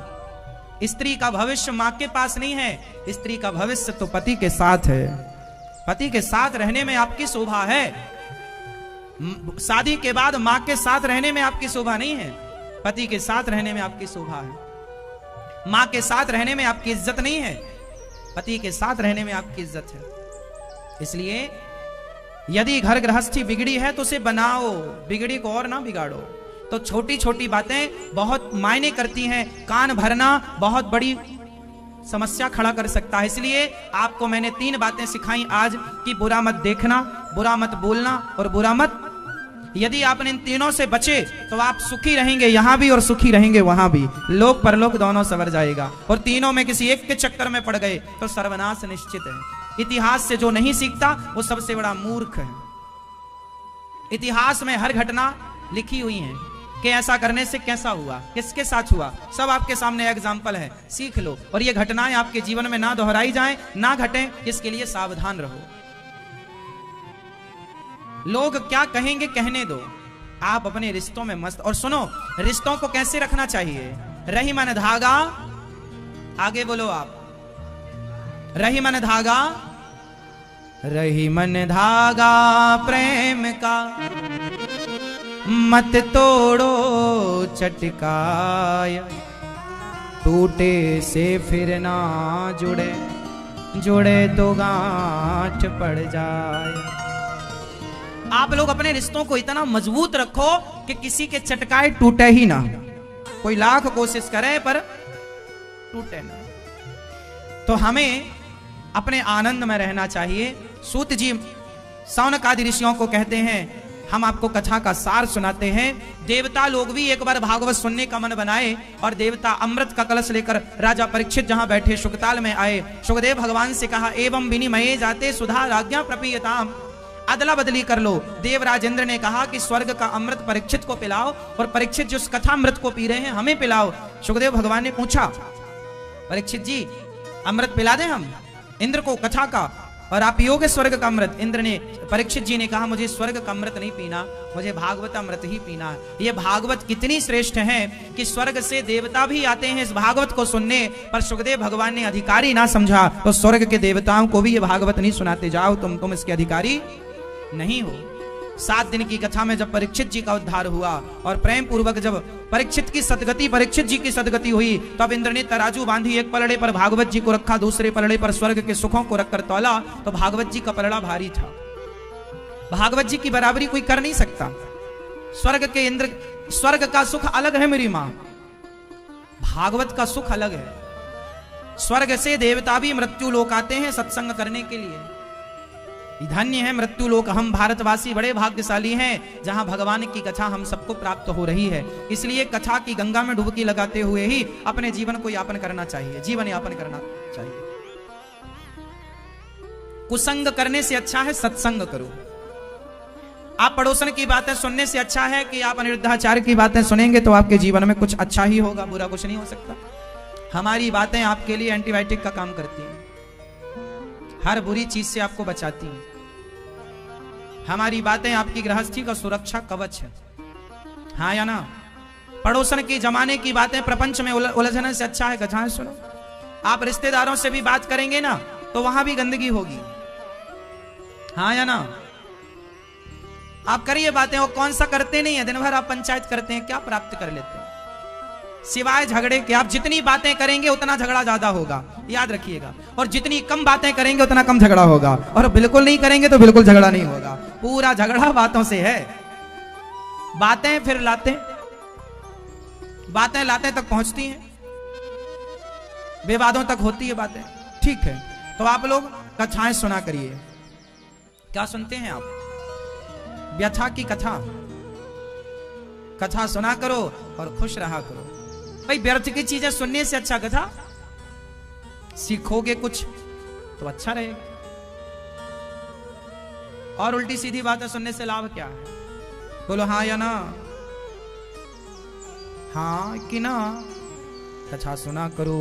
स्त्री का भविष्य माँ के पास नहीं है, स्त्री का भविष्य तो पति के साथ है। पति के साथ रहने में आपकी शोभा है, शादी के बाद माँ के साथ रहने में आपकी शोभा नहीं है, पति के साथ रहने में आपकी शोभा है। माँ के साथ रहने में आपकी इज्जत नहीं है, पति के साथ रहने में आपकी इज्जत है। इसलिए यदि घर गृहस्थी बिगड़ी है तो उसे बनाओ, बिगड़ी को और ना बिगाड़ो। तो छोटी छोटी बातें बहुत मायने करती हैं, कान भरना बहुत बड़ी समस्या खड़ा कर सकता है। इसलिए आपको मैंने 3 बातें सिखाई आज कि बुरा मत देखना, बुरा मत बोलना और बुरा मत। यदि आप इन तीनों से बचे तो आप सुखी रहेंगे यहां भी और सुखी रहेंगे वहां भी, लोक परलोक दोनों संवर जाएगा। और तीनों में किसी एक के चक्कर में पड़ गए तो सर्वनाश निश्चित है। इतिहास से जो नहीं सीखता वो सबसे बड़ा मूर्ख है। इतिहास में हर घटना लिखी हुई है कि ऐसा करने से कैसा हुआ, किसके साथ हुआ, सब आपके सामने एग्जाम्पल है, सीख लो। और ये घटनाएं आपके जीवन में ना दोहराई जाएं, ना घटें, इसके लिए सावधान रहो। लोग क्या कहेंगे कहने दो, आप अपने रिश्तों में मस्त। और सुनो, रिश्तों को कैसे रखना चाहिए? रही मन धागा, आगे बोलो आप, रही मन धागा, रही मन धागा प्रेम का, मत तोड़ो चटकाया, टूटे से फिर ना जुड़े, जुड़े तो गांठ पड़ जाए। आप लोग अपने रिश्तों को इतना मजबूत रखो कि किसी के चटकाए टूटे ही ना, कोई लाख कोशिश करे पर टूटे ना। तो हमें अपने आनंद में रहना चाहिए। सूत जी सौनक आदि ऋषियों को कहते हैं हम आपको कथा का सार सुनाते हैं। देवता लोग भी एक बार भागवत सुनने का मन बनाए और देवता अमृत का कलश लेकर राजा परीक्षित जहां बैठे शुकताल में आए। सुखदेव भगवान से कहा एवं विनिमये जाते सुधा राज्ञा प्रपीयताम, अदला बदली कर लो। देवराज इंद्र ने कहा कि स्वर्ग का अमृत परीक्षित को पिलाओ और परीक्षित जिस कथा अमृत को पी रहे हैं हमें पिलाओ। सुखदेव भगवान ने पूछा परीक्षित जी अमृत पिला दें हम इंद्र को कथा का, और आप पियोगे स्वर्ग का अमृत? इंद्र ने परीक्षित जी ने कहा मुझे स्वर्ग का अमृत नहीं पीना, मुझे भागवत अमृत ही पीना है। ये भागवत कितनी श्रेष्ठ है कि स्वर्ग से देवता भी आते हैं इस भागवत को सुनने, पर सुखदेव भगवान ने अधिकारी ना समझा तो स्वर्ग के देवताओं को भी ये भागवत नहीं सुनाते, जाओ तुम इसके अधिकारी नहीं हो। 7 दिन की कथा में जब परीक्षित जी का उद्धार हुआ और प्रेम पूर्वक जब परीक्षित जी की सदगति हुई, तब इंद्र ने तराजू बांधी, एक पलड़े पर भागवत जी को रखा, दूसरे पलड़े पर स्वर्ग के सुखों को रखकर तौला तो भागवत जी का पलड़ा भारी था। भागवत जी की बराबरी कोई कर नहीं सकता। स्वर्ग का सुख अलग है मेरी मां, भागवत का सुख अलग है। स्वर्ग से देवता भी मृत्यु लोक आते हैं सत्संग करने के लिए। धन्य है मृत्यु लोक, हम भारतवासी बड़े भाग्यशाली हैं जहां भगवान की कथा हम सबको प्राप्त हो रही है। इसलिए कथा की गंगा में डुबकी लगाते हुए ही अपने जीवन को यापन करना चाहिए, जीवन यापन करना चाहिए। कुसंग करने से अच्छा है सत्संग करो। आप पड़ोसन की बातें सुनने से अच्छा है कि आप अनिरुद्धाचार्य की बातें सुनेंगे तो आपके जीवन में कुछ अच्छा ही होगा, बुरा कुछ नहीं हो सकता। हमारी बातें आपके लिए एंटीबायोटिक का काम करती हैं, हर बुरी चीज से आपको बचाती हैं। हमारी बातें आपकी गृहस्थी का सुरक्षा कवच है, हाँ या ना? पड़ोसन की जमाने की बातें प्रपंच में उलझने से अच्छा है कथाएं सुनो। आप रिश्तेदारों से भी बात करेंगे ना तो वहां भी गंदगी होगी, हाँ या ना? आप करिए बातें, वो कौन सा करते नहीं है, दिन भर आप पंचायत करते हैं, क्या प्राप्त कर लेते हैं सिवाय झगड़े के? आप जितनी बातें करेंगे उतना झगड़ा ज्यादा होगा, याद रखिएगा। और जितनी कम बातें करेंगे उतना कम झगड़ा होगा, और बिल्कुल नहीं करेंगे तो बिल्कुल झगड़ा नहीं होगा। पूरा झगड़ा बातों से है। बातें फिर बातें लाते तक पहुंचती हैं, विवादों तक होती है बातें, ठीक है? तो आप लोग कथाएं सुना करिए। क्या सुनते हैं आप? व्यथा की कथा सुना करो और खुश रहा करो। भाई व्यर्थ की चीजें सुनने से अच्छा कथा सीखोगे कुछ तो अच्छा रहेगा, और उल्टी सीधी बातें सुनने से लाभ क्या है? बोलो हाँ या ना? हाँ कि ना? कथा सुना करो।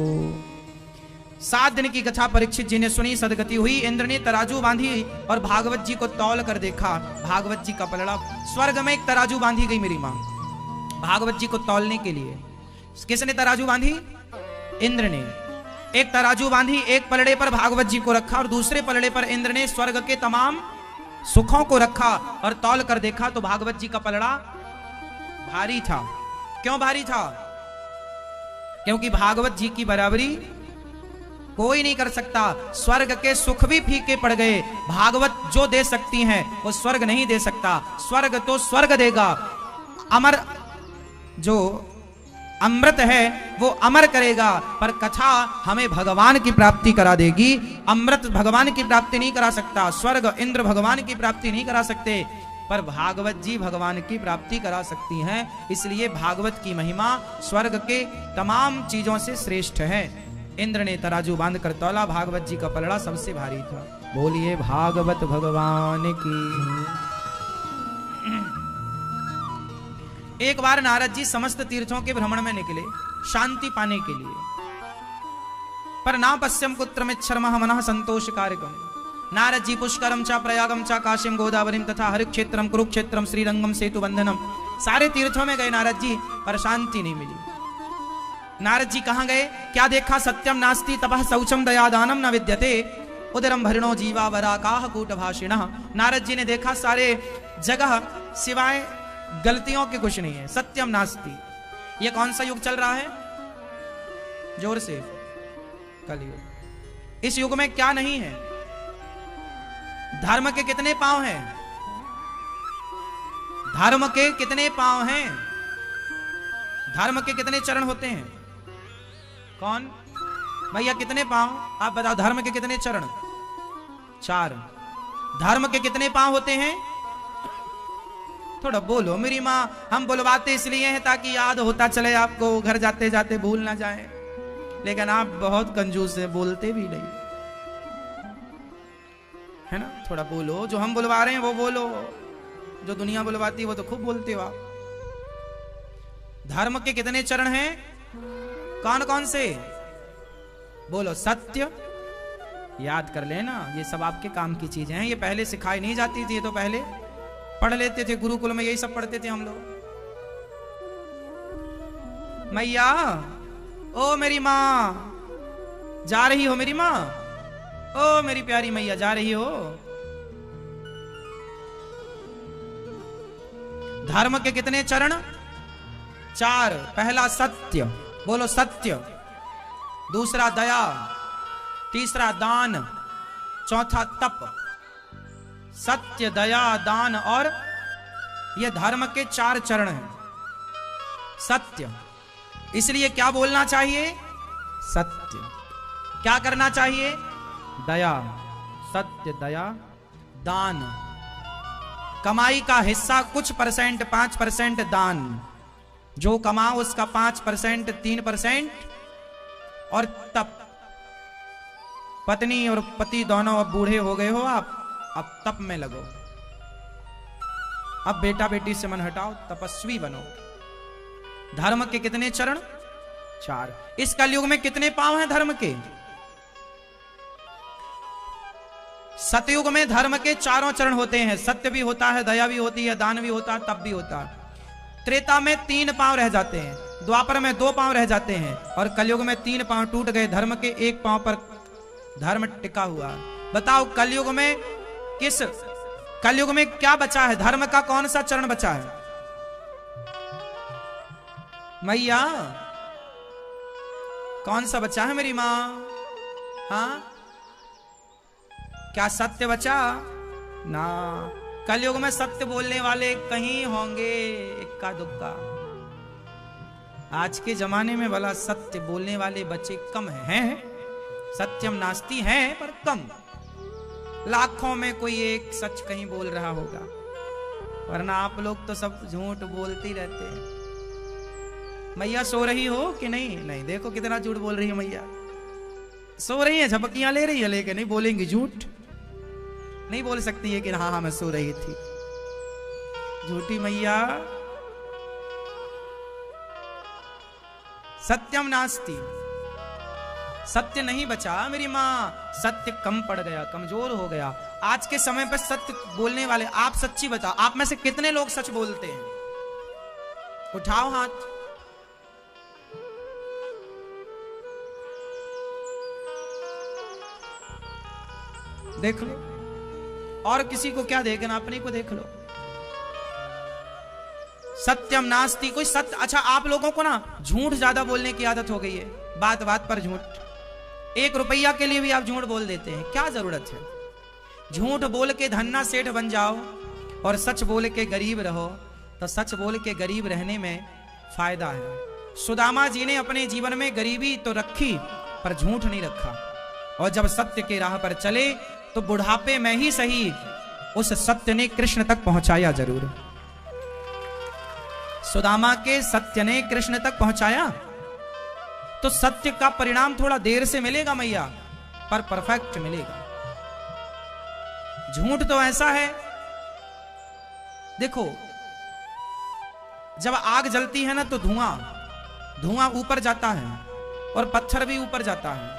7 दिन की कथा परीक्षित जी ने सुनी, सदगति हुई। इंद्र ने तराजू बांधी और भागवत जी को तौल कर देखा, भागवत जी का पलड़ा। स्वर्ग में एक तराजू बांधी गई मेरी मां भागवत जी को तौलने के लिए। किसने तराजू बांधी? इंद्र ने। एक तराजू बांधी, एक पलड़े पर भागवत जी को रखा और दूसरे पलड़े पर इंद्र ने स्वर्ग के तमाम सुखों को रखा और तौल कर देखा तो भागवत जी का पलड़ा भारी था। क्यों भारी था? क्योंकि भागवत जी की बराबरी कोई नहीं कर सकता। स्वर्ग के सुख भी फीके पड़ गए, भागवत जो दे सकती हैं वो स्वर्ग नहीं दे सकता। स्वर्ग तो स्वर्ग देगा, अमर जो अमृत है वो अमर करेगा, पर कथा हमें भगवान की प्राप्ति करा देगी। अमृत भगवान की प्राप्ति नहीं करा सकता, स्वर्ग इंद्र भगवान की प्राप्ति नहीं करा सकते, पर भागवत जी भगवान की प्राप्ति करा सकती हैं। इसलिए भागवत की महिमा स्वर्ग के तमाम चीजों से श्रेष्ठ है। इंद्र ने तराजू बांध कर तौला, भागवत जी का पलड़ा सबसे भारी था। बोलिए भागवत भगवान की। एक बार नारद जी समस्त तीर्थों के भ्रमण में निकले शांति पाने के लिए, पर ना पश्यम कुत्रमिच्छर्मः मनः संतोष कार्यकम। नारद जी पुष्करम चा प्रयागम चा काशीम गोदावरीम तथा हरिक्षेत्रम कुरुक्षेत्रम श्रीरंगम सेतु बंधनम, सारे तीर्थों में गए नारद जी, पर शांति नहीं मिली। नारद जी कहां गए? क्या देखा? सत्यम नास्ति तपः शौचम दयादानम न विद्यते उदरम भरिणो जीवा वराकाह कूटभाषिणः। नारद जी ने देखा सारे जगह सिवाय गलतियों के कुछ नहीं है। सत्यम नास्ति, ये कौन सा युग चल रहा है? जोर से, कलयुग। इस युग में क्या नहीं है? धर्म के कितने पांव हैं? धर्म के कितने पांव हैं? धर्म के कितने चरण होते हैं? कौन भैया कितने पांव? आप बताओ। धर्म के कितने चरण? 4। धर्म के कितने पांव होते हैं? थोड़ा बोलो मेरी माँ। हम बुलवाते इसलिए हैं ताकि याद होता चले आपको, घर जाते जाते भूल ना जाए, लेकिन आप बहुत कंजूस है, बोलते भी नहीं है ना। थोड़ा बोलो, जो हम बुलवा रहे हैं वो बोलो, जो दुनिया बुलवाती है वो तो खूब बोलते हो आप। धर्म के कितने चरण हैं? कौन कौन से? बोलो। सत्य, याद कर लेना, ये सब आपके काम की चीजें हैं। ये पहले सिखाई नहीं जाती थी, ये तो पहले पढ़ लेते थे गुरुकुल में, यही सब पढ़ते थे हम लोग। मैया, ओ मेरी माँ, जा रही हो मेरी माँ? ओ मेरी प्यारी मैया, जा रही हो? धर्म के कितने चरण? 4। पहला सत्य, बोलो सत्य। दूसरा दया, तीसरा दान, चौथा तप। सत्य, दया, दान और ये धर्म के 4 चरण हैं। सत्य, इसलिए क्या बोलना चाहिए? सत्य। क्या करना चाहिए? दया। सत्य, दया, दान। कमाई का हिस्सा कुछ परसेंट, 5% दान। जो कमाओ उसका 5%, 3%। और तप। पत्नी और पति दोनों अब बूढ़े हो गए हो आप, अब तप में लगो। अब बेटा बेटी से मन हटाओ, तपस्वी बनो। धर्म के कितने चरण? 4। इस कलयुग में कितने पांव हैं धर्म के? सतयुग में धर्म के 4 चरण होते हैं। सत्य भी होता है, दया भी होती है, दान भी होता है, तप भी होता है। त्रेता में 3 पांव रह जाते हैं, द्वापर में 2 पांव रह जाते हैं, और कलयुग में 3 पांव टूट गए। धर्म के 1 पांव पर धर्म टिका हुआ। बताओ कलयुग में कलयुग में क्या बचा है? धर्म का कौन सा चरण बचा है? मैया, कौन सा बचा है मेरी मां? हाँ, क्या सत्य बचा? ना, कलयुग में सत्य बोलने वाले कहीं होंगे, इक्का दुक्का। आज के जमाने में भला सत्य बोलने वाले बच्चे कम हैं। सत्यम नास्ति हैं पर कम। लाखों में कोई एक सच कहीं बोल रहा होगा, वरना आप लोग तो सब झूठ बोलते ही रहते हैं। मैया सो रही हो कि नहीं? नहीं, देखो कितना झूठ बोल रही है मैया। सो रही है, झपकियां ले रही है, लेकिन नहीं बोलेंगी झूठ। नहीं बोल सकती है कि हाँ हाँ मैं सो रही थी। झूठी मैया। सत्यम नास्ति, सत्य नहीं बचा मेरी मां। सत्य कम पड़ गया, कमजोर हो गया। आज के समय पर सत्य बोलने वाले, आप सच्ची बताओ, आप में से कितने लोग सच बोलते हैं? उठाओ हाथ। देख लो, और किसी को क्या देखना, अपने को देख लो। सत्यम नास्ति, कोई सत्य। अच्छा, आप लोगों को ना झूठ ज्यादा बोलने की आदत हो गई है, बात बात पर झूठ। 1 रुपया के लिए भी आप झूठ बोल देते हैं, क्या जरूरत है? झूठ बोल के धन्ना सेठ बन जाओ और सच बोल के गरीब रहो, तो सच बोल के गरीब रहने में फायदा है। सुदामा जी ने अपने जीवन में गरीबी तो रखी पर झूठ नहीं रखा, और जब सत्य के राह पर चले तो बुढ़ापे में ही सही उस सत्य ने कृष्ण तक पहुंचाया जरूर। सुदामा के सत्य ने कृष्ण तक पहुंचाया। तो सत्य का परिणाम थोड़ा देर से मिलेगा मैया, पर परफेक्ट मिलेगा। झूठ तो ऐसा है, देखो जब आग जलती है ना तो धुआं ऊपर जाता है और पत्थर भी ऊपर जाता है।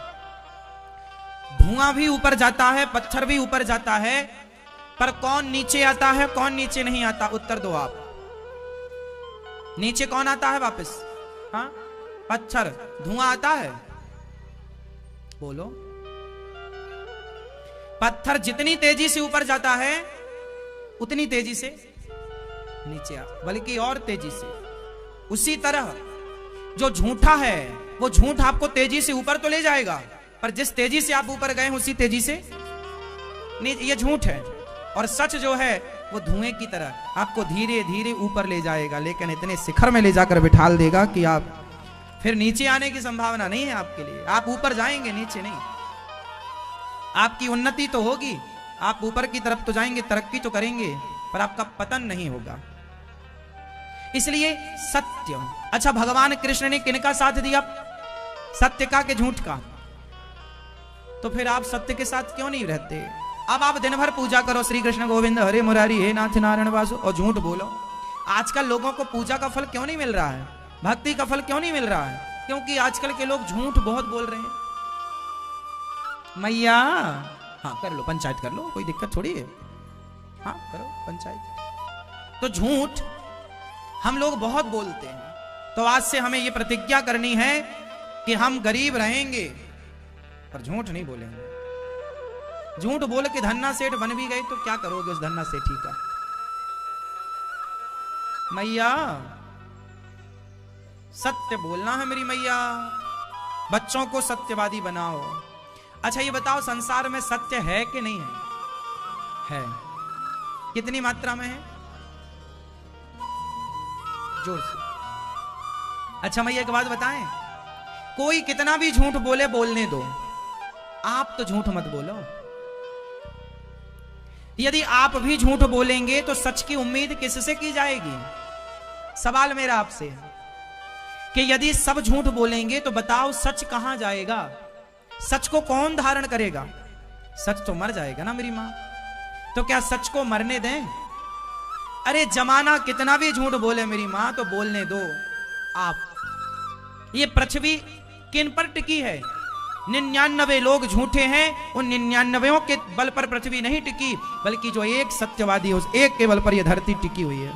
धुआं भी ऊपर जाता है, पत्थर भी ऊपर जाता है, पर कौन नीचे आता है, कौन नीचे नहीं आता? उत्तर दो आप। नीचे कौन आता है वापस? हाँ, पत्थर। धुआं आता है? बोलो। पत्थर जितनी तेजी से ऊपर जाता है उतनी तेजी से नीचे आ, बल्कि और तेजी से। उसी तरह जो झूठा है वो झूठ आपको तेजी से ऊपर तो ले जाएगा, पर जिस तेजी से आप ऊपर गए उसी तेजी से ये झूठ है। और सच जो है वो धुएं की तरह आपको धीरे धीरे ऊपर ले जाएगा, लेकिन इतने शिखर में ले जाकर बिठाल देगा कि आप फिर नीचे आने की संभावना नहीं है आपके लिए। आप ऊपर जाएंगे, नीचे नहीं। आपकी उन्नति तो होगी, आप ऊपर की तरफ तो जाएंगे, तरक्की तो करेंगे, पर आपका पतन नहीं होगा। इसलिए सत्य। अच्छा, भगवान कृष्ण ने किनका साथ दिया? सत्य का कि झूठ का? तो फिर आप सत्य के साथ क्यों नहीं रहते? अब आप दिन भर पूजा करो, श्री कृष्ण गोविंद हरे मुरारी हे नाथ नारायण वासु, और झूठ बोलो। आजकल लोगों को पूजा का फल क्यों नहीं मिल रहा है? भक्ति का फल क्यों नहीं मिल रहा है? क्योंकि आजकल के लोग झूठ बहुत बोल रहे हैं। मैया, हाँ कर लो, पंचायत कर लो, कोई दिक्कत थोड़ी है। हाँ करो पंचायत। तो झूठ हम लोग बहुत बोलते हैं। तो आज से हमें ये प्रतिज्ञा करनी है कि हम गरीब रहेंगे पर झूठ नहीं बोलेंगे। झूठ बोल के धन्ना सेठ बन भी गए तो क्या करोगे उस धन्ना सेठी का? मैया, सत्य बोलना है मेरी मैया, बच्चों को सत्यवादी बनाओ। अच्छा ये बताओ, संसार में सत्य है कि नहीं है? है। कितनी मात्रा में है? जोर से। अच्छा मैया एक बात बताएं, कोई कितना भी झूठ बोले बोलने दो, आप तो झूठ मत बोलो। यदि आप भी झूठ बोलेंगे तो सच की उम्मीद किससे की जाएगी? सवाल मेरा आपसे है कि यदि सब झूठ बोलेंगे तो बताओ सच कहां जाएगा? सच को कौन धारण करेगा? सच तो मर जाएगा ना मेरी मां। तो क्या सच को मरने दें? अरे जमाना कितना भी झूठ बोले मेरी मां, तो बोलने दो आप। ये पृथ्वी किन पर टिकी है? 99 लोग झूठे हैं, उन 99 के बल पर पृथ्वी नहीं टिकी, बल्कि जो एक सत्यवादी है उस एक के बल पर यह धरती टिकी हुई है।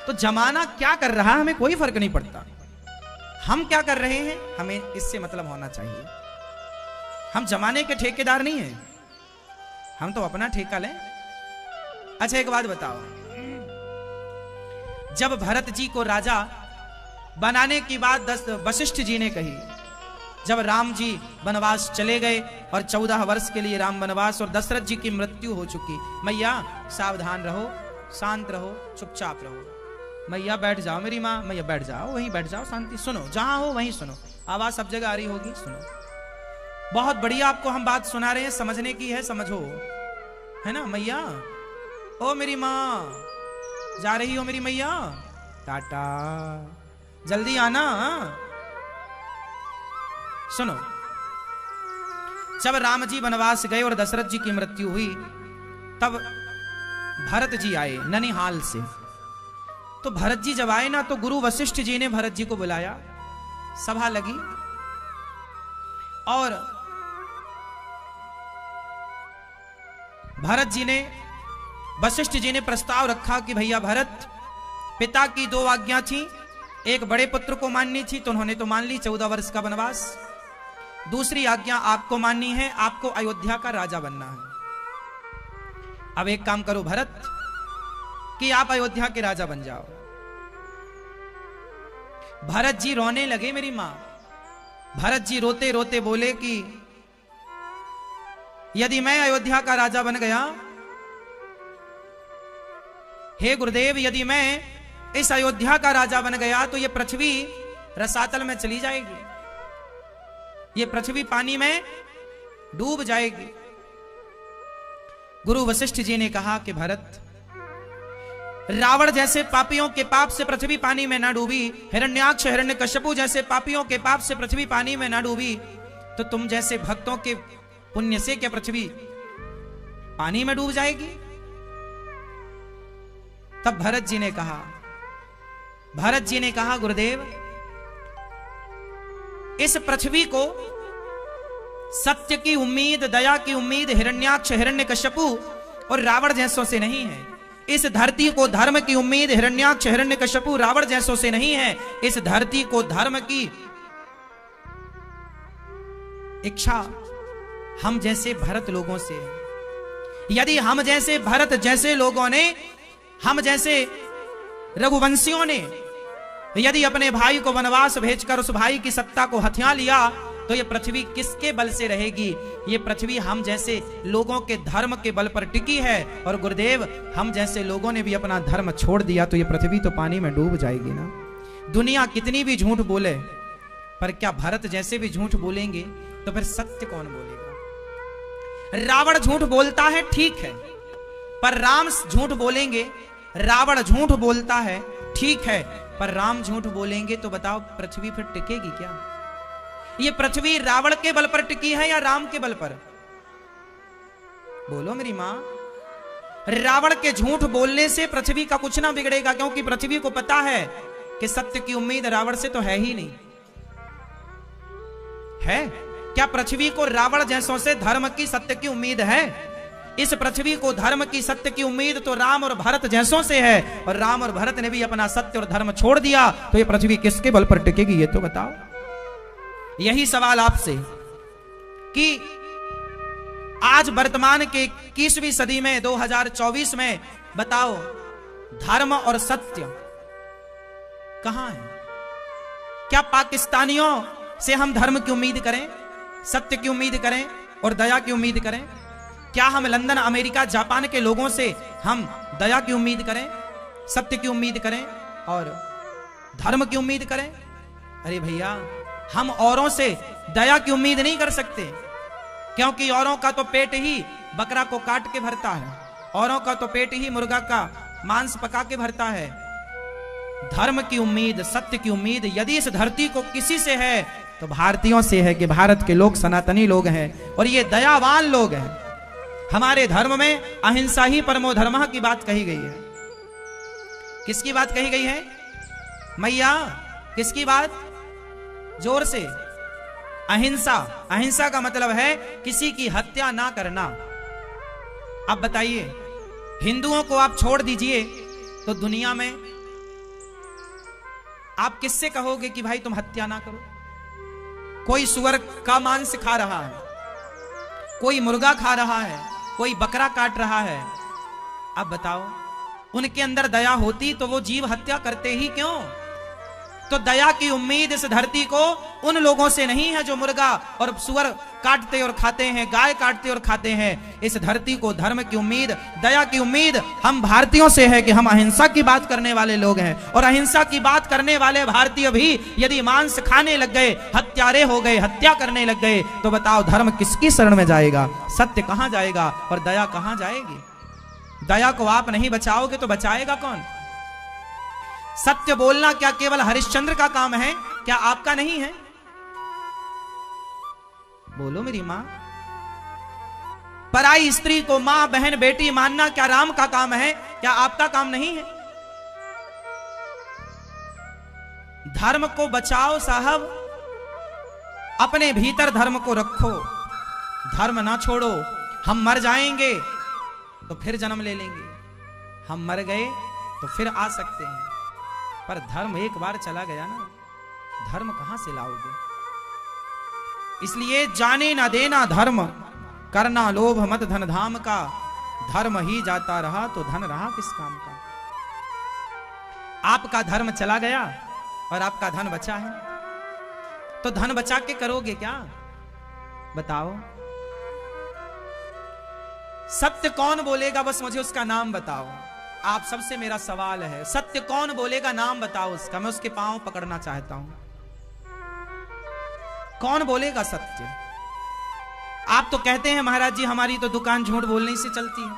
तो जमाना क्या कर रहा है हमें कोई फर्क नहीं पड़ता। हम क्या कर रहे हैं हमें इससे मतलब होना चाहिए। हम जमाने के ठेकेदार नहीं हैं, हम तो अपना ठेका लें। अच्छा एक बात बताओ, जब भरत जी को राजा बनाने की बात वशिष्ठ जी ने कही, जब राम जी वनवास चले गए और 14 वर्ष के लिए राम वनवास, और दशरथ जी की मृत्यु हो चुकी, मैया सावधान रहो, शांत रहो, चुपचाप रहो। मैया बैठ जाओ मेरी माँ, मैया बैठ जाओ, वहीं बैठ जाओ, शांति सुनो, जहां हो वहीं सुनो, आवाज सब जगह आ रही होगी, सुनो। बहुत बढ़िया आपको हम बात सुना रहे हैं, समझने की है, समझो, है ना मैया? ओ मेरी माँ, जा रही हो मेरी मैया? टाटा, जल्दी आना। सुनो, जब राम जी वनवास गए और दशरथ जी की मृत्यु हुई, तब भरत जी आए ननिहाल से। तो भरत जी जब आए ना, तो गुरु वशिष्ठ जी ने भरत जी को बुलाया, सभा लगी, और भरत जी ने, वशिष्ठ जी ने प्रस्ताव रखा कि भैया भरत, पिता की 2 आज्ञा थी, एक बड़े पुत्र को माननी थी तो उन्होंने तो मान ली, 14 वर्ष का वनवास। दूसरी आज्ञा आपको माननी है, आपको अयोध्या का राजा बनना है। अब एक काम करो भरत कि आप अयोध्या के राजा बन जाओ। भरत जी रोने लगे मेरी मां। भरत जी रोते रोते बोले कि यदि मैं अयोध्या का राजा बन गया, हे गुरुदेव, यदि मैं इस अयोध्या का राजा बन गया तो ये पृथ्वी रसातल में चली जाएगी, ये पृथ्वी पानी में डूब जाएगी। गुरु वशिष्ठ जी ने कहा कि भरत, रावण जैसे पापियों के पाप से पृथ्वी पानी में ना डूबी, हिरण्याक्ष हिरण्यकश्यपु जैसे पापियों के पाप से पृथ्वी पानी में ना डूबी, तो तुम जैसे भक्तों के पुण्य से क्या पृथ्वी पानी में डूब जाएगी? तब भरत जी ने कहा गुरुदेव, इस पृथ्वी को सत्य की उम्मीद, दया की उम्मीद हिरण्याक्ष हिरण्यकश्यपु और रावण जैसों से नहीं है। इस धरती को धर्म की उम्मीद हिरण्याक्ष हिरण्यकश्यपु रावण जैसों से नहीं है। इस धरती को धर्म की इच्छा हम जैसे भरत लोगों से है। यदि हम जैसे भरत जैसे लोगों ने, हम जैसे रघुवंशियों ने यदि अपने भाई को वनवास भेजकर उस भाई की सत्ता को हथिया लिया, तो ये पृथ्वी किसके बल से रहेगी? ये पृथ्वी हम जैसे लोगों के धर्म के बल पर टिकी है। और गुरुदेव, हम जैसे लोगों ने भी अपना धर्म छोड़ दिया तो ये पृथ्वी तो पानी में डूब जाएगी ना। दुनिया कितनी भी झूठ बोले, पर क्या भरत जैसे भी झूठ बोलेंगे तो फिर सत्य कौन बोलेगा? रावण झूठ बोलता है, ठीक है, पर राम झूठ बोलेंगे। रावण झूठ बोलता है, ठीक है, पर राम झूठ बोलेंगे तो बताओ पृथ्वी फिर टिकेगी क्या? ये पृथ्वी रावण के बल पर टिकी है या राम के बल पर? बोलो मेरी मां। रावण के झूठ बोलने से पृथ्वी का कुछ ना बिगड़ेगा, क्योंकि पृथ्वी को पता है कि सत्य की उम्मीद रावण से तो है ही नहीं। है क्या पृथ्वी को रावण जैसों से धर्म की सत्य की उम्मीद है? इस पृथ्वी को धर्म की सत्य की उम्मीद तो राम और भरत जैसों से है, और राम और भरत ने भी अपना सत्य और धर्म छोड़ दिया, तो ये पृथ्वी किसके बल पर टिकेगी ये तो बताओ। यही सवाल आपसे कि आज वर्तमान के 21वीं सदी में 2024 में बताओ धर्म और सत्य कहां है? क्या पाकिस्तानियों से हम धर्म की उम्मीद करें, सत्य की उम्मीद करें और दया की उम्मीद करें? क्या हम लंदन, अमेरिका, जापान के लोगों से हम दया की उम्मीद करें, सत्य की उम्मीद करें और धर्म की उम्मीद करें? अरे भैया, हम औरों से दया की उम्मीद नहीं कर सकते, क्योंकि औरों का तो पेट ही बकरा को काट के भरता है, औरों का तो पेट ही मुर्गा का मांस पका के भरता है। धर्म की उम्मीद, सत्य की उम्मीद यदि इस धरती को किसी से है तो भारतीयों से है, कि भारत के लोग सनातनी लोग हैं और ये दयावान लोग हैं। हमारे धर्म में अहिंसा ही परमो धर्मः की बात कही गई है। किसकी बात कही गई है मैया? किसकी बात? जोर से। अहिंसा। अहिंसा का मतलब है किसी की हत्या ना करना। अब बताइए, हिंदुओं को आप छोड़ दीजिए तो दुनिया में आप किससे कहोगे कि भाई तुम हत्या ना करो? कोई सुअर का मांस खा रहा है, कोई मुर्गा खा रहा है, कोई बकरा काट रहा है। अब बताओ, उनके अंदर दया होती तो वो जीव हत्या करते ही क्यों? तो दया की उम्मीद इस धरती को उन लोगों से नहीं है जो मुर्गा और सुअर काटते और खाते हैं, गाय काटते और खाते हैं। इस धरती को धर्म की उम्मीद, दया की उम्मीद हम भारतीयों से है, कि हम अहिंसा की बात करने वाले लोग हैं। और अहिंसा की बात करने वाले भारतीय भी यदि मांस खाने लग गए, हत्यारे हो गए, हत्या करने लग गए, तो बताओ धर्म किसकी शरण में जाएगा? सत्य कहां जाएगा और दया कहां जाएगी? दया को आप नहीं बचाओगे तो बचाएगा कौन? सत्य बोलना क्या केवल हरिश्चंद्र का काम है? क्या आपका नहीं है? बोलो मेरी मां। पराई स्त्री को मां, बहन, बेटी मानना क्या राम का काम है? क्या आपका काम नहीं है? धर्म को बचाओ साहब, अपने भीतर धर्म को रखो, धर्म ना छोड़ो। हम मर जाएंगे तो फिर जन्म ले लेंगे, हम मर गए तो फिर आ सकते हैं, पर धर्म एक बार चला गया ना, धर्म कहां से लाओगे? इसलिए जाने ना देना धर्म, करना लोभ मत धन धाम का। धर्म ही जाता रहा तो धन रहा किस काम का? आपका धर्म चला गया और आपका धन बचा है, तो धन बचा के करोगे क्या? बताओ। सत्य कौन बोलेगा? बस मुझे उसका नाम बताओ। आप सबसे मेरा सवाल है, सत्य कौन बोलेगा? नाम बताओ उसका, मैं उसके पांव पकड़ना चाहता हूं। कौन बोलेगा सत्य? आप तो कहते हैं महाराज जी हमारी तो दुकान झूठ बोलने से चलती है,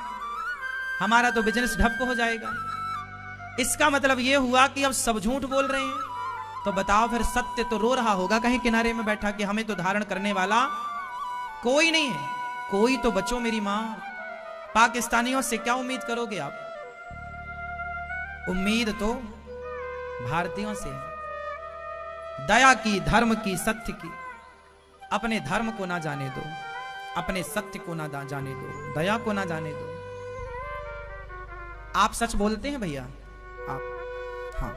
हमारा तो बिजनेस ठप हो जाएगा। इसका मतलब यह हुआ कि अब सब झूठ बोल रहे हैं। तो बताओ फिर सत्य तो रो रहा होगा कहीं किनारे में बैठा कि हमें तो धारण करने वाला कोई नहीं है। कोई तो बचो मेरी मां। पाकिस्तानियों से क्या उम्मीद करोगे आप? उम्मीद तो भारतीयों से है, दया की, धर्म की, सत्य की। अपने धर्म को ना जाने दो, अपने सत्य को ना जाने दो, दया को ना जाने दो। आप सच बोलते हैं भैया? आप? हाँ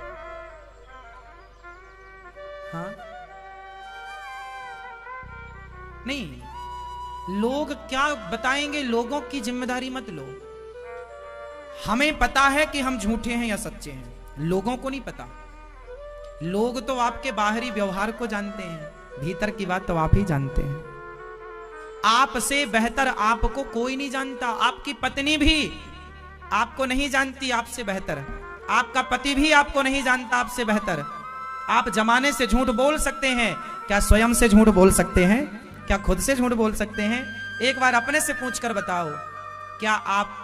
हाँ। नहीं, लोग क्या बताएंगे, लोगों की जिम्मेदारी मत लो। हमें पता है कि हम झूठे हैं या सच्चे हैं, लोगों को नहीं पता। लोग तो आपके बाहरी व्यवहार को जानते हैं, भीतर की बात तो आप ही जानते हैं। आपसे बेहतर आपको कोई नहीं जानता। आपकी पत्नी भी आपको नहीं जानती आपसे बेहतर, आपका पति भी आपको नहीं जानता आपसे बेहतर। आप जमाने से झूठ बोल सकते हैं, क्या स्वयं से झूठ बोल सकते हैं? क्या खुद से झूठ बोल सकते हैं? एक बार अपने से पूछकर बताओ, क्या आप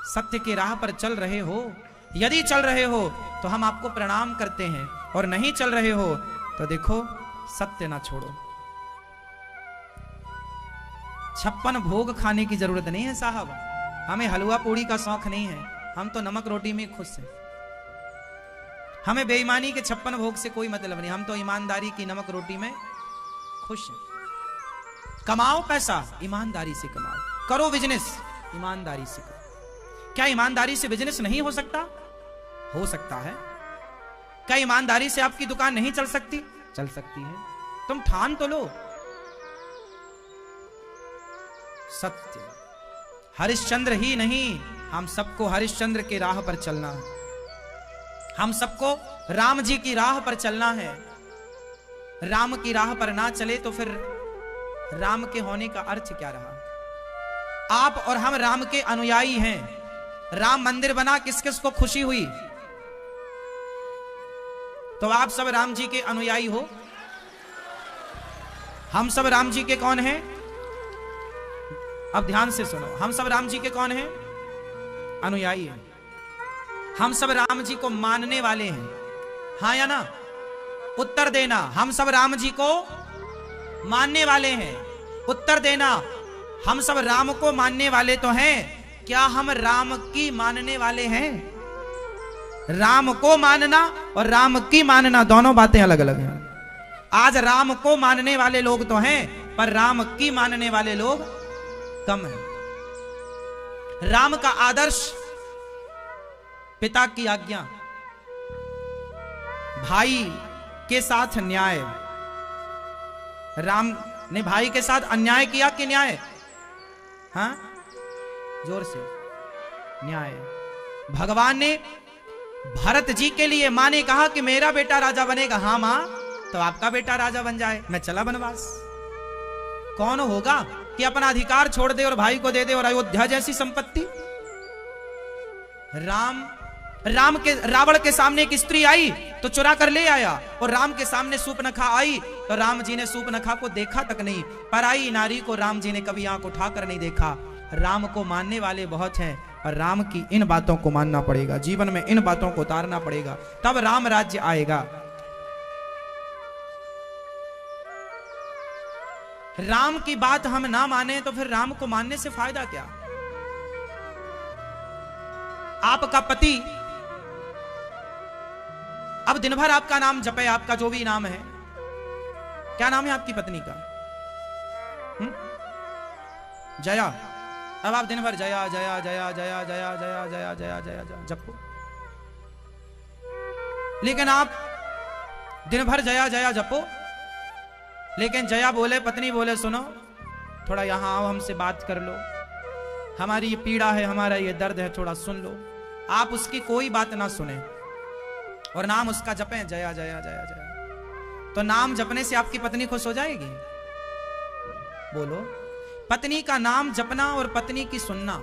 सत्य की राह पर चल रहे हो? यदि चल रहे हो तो हम आपको प्रणाम करते हैं, और नहीं चल रहे हो तो देखो सत्य ना छोड़ो। 56 भोग खाने की जरूरत नहीं है साहब, हमें हलवा पूड़ी का शौक नहीं है, हम तो नमक रोटी में खुश हैं। हमें बेईमानी के 56 भोग से कोई मतलब नहीं, हम तो ईमानदारी की नमक रोटी में खुश हैं। कमाओ पैसा ईमानदारी से कमाओ, करो बिजनेस ईमानदारी से करो। क्या ईमानदारी से बिजनेस नहीं हो सकता? हो सकता है। क्या ईमानदारी से आपकी दुकान नहीं चल सकती? चल सकती है। तुम ठान तो लो। सत्य हरिश्चंद्र ही नहीं, हम सबको हरिश्चंद्र की राह पर चलना है, हम सबको राम जी की राह पर चलना है। राम की राह पर ना चले तो फिर राम के होने का अर्थ क्या रहा? आप और हम राम के अनुयायी हैं। राम मंदिर बना, किस किस को खुशी हुई? तो आप सब राम जी के अनुयायी हो। हम सब राम जी के कौन हैं? अब ध्यान से सुनो, हम सब राम जी के कौन हैं? अनुयायी हैं। हम सब राम जी को मानने वाले हैं, हाँ या ना? उत्तर देना। हम सब राम जी को मानने वाले हैं, उत्तर देना। हम सब राम को मानने वाले तो हैं, क्या हम राम की मानने वाले हैं? राम को मानना और राम की मानना दोनों बातें अलग अलग हैं। आज राम को मानने वाले लोग तो हैं, पर राम की मानने वाले लोग कम हैं। राम का आदर्श पिता की आज्ञा, भाई के साथ न्याय। राम ने भाई के साथ अन्याय किया कि न्याय? हाँ, जोर से, न्याय। भगवान ने भरत जी के लिए, माँ ने कहा कि मेरा बेटा राजा बनेगा। हाँ माँ, तो आपका बेटा राजा बन जाए, मैं चला बनवास। कौन होगा कि अपना अधिकार छोड़ दे और भाई को दे दे, और अयोध्या जैसी संपत्ति? रावण के सामने एक स्त्री आई तो चुरा कर ले आया, और राम के सामने सूपनखा आई तो राम जी ने सूपनखा को देखा तक नहीं। पराई नारी को राम जी ने कभी आंख उठाकर नहीं देखा। राम को मानने वाले बहुत हैं, और राम की इन बातों को मानना पड़ेगा, जीवन में इन बातों को उतारना पड़ेगा, तब राम राज्य आएगा। राम की बात हम ना माने तो फिर राम को मानने से फायदा क्या? आपका पति अब दिन भर आपका नाम जपे, आपका जो भी नाम है, क्या नाम है आपकी पत्नी का? जया। अब आप दिन भर जया जया जया जया जया जया जया जया जया जया जपो, लेकिन आप दिन भर जया जया जपो, लेकिन जया बोले, पत्नी बोले, सुनो थोड़ा यहां आओ, हमसे बात कर लो, हमारी ये पीड़ा है, हमारा ये दर्द है, थोड़ा सुन लो। आप उसकी कोई बात ना सुने और नाम उसका जपें, जया जया जया जया, तो नाम जपने से आपकी पत्नी खुश हो जाएगी? बोलो। पत्नी का नाम जपना और पत्नी की सुनना।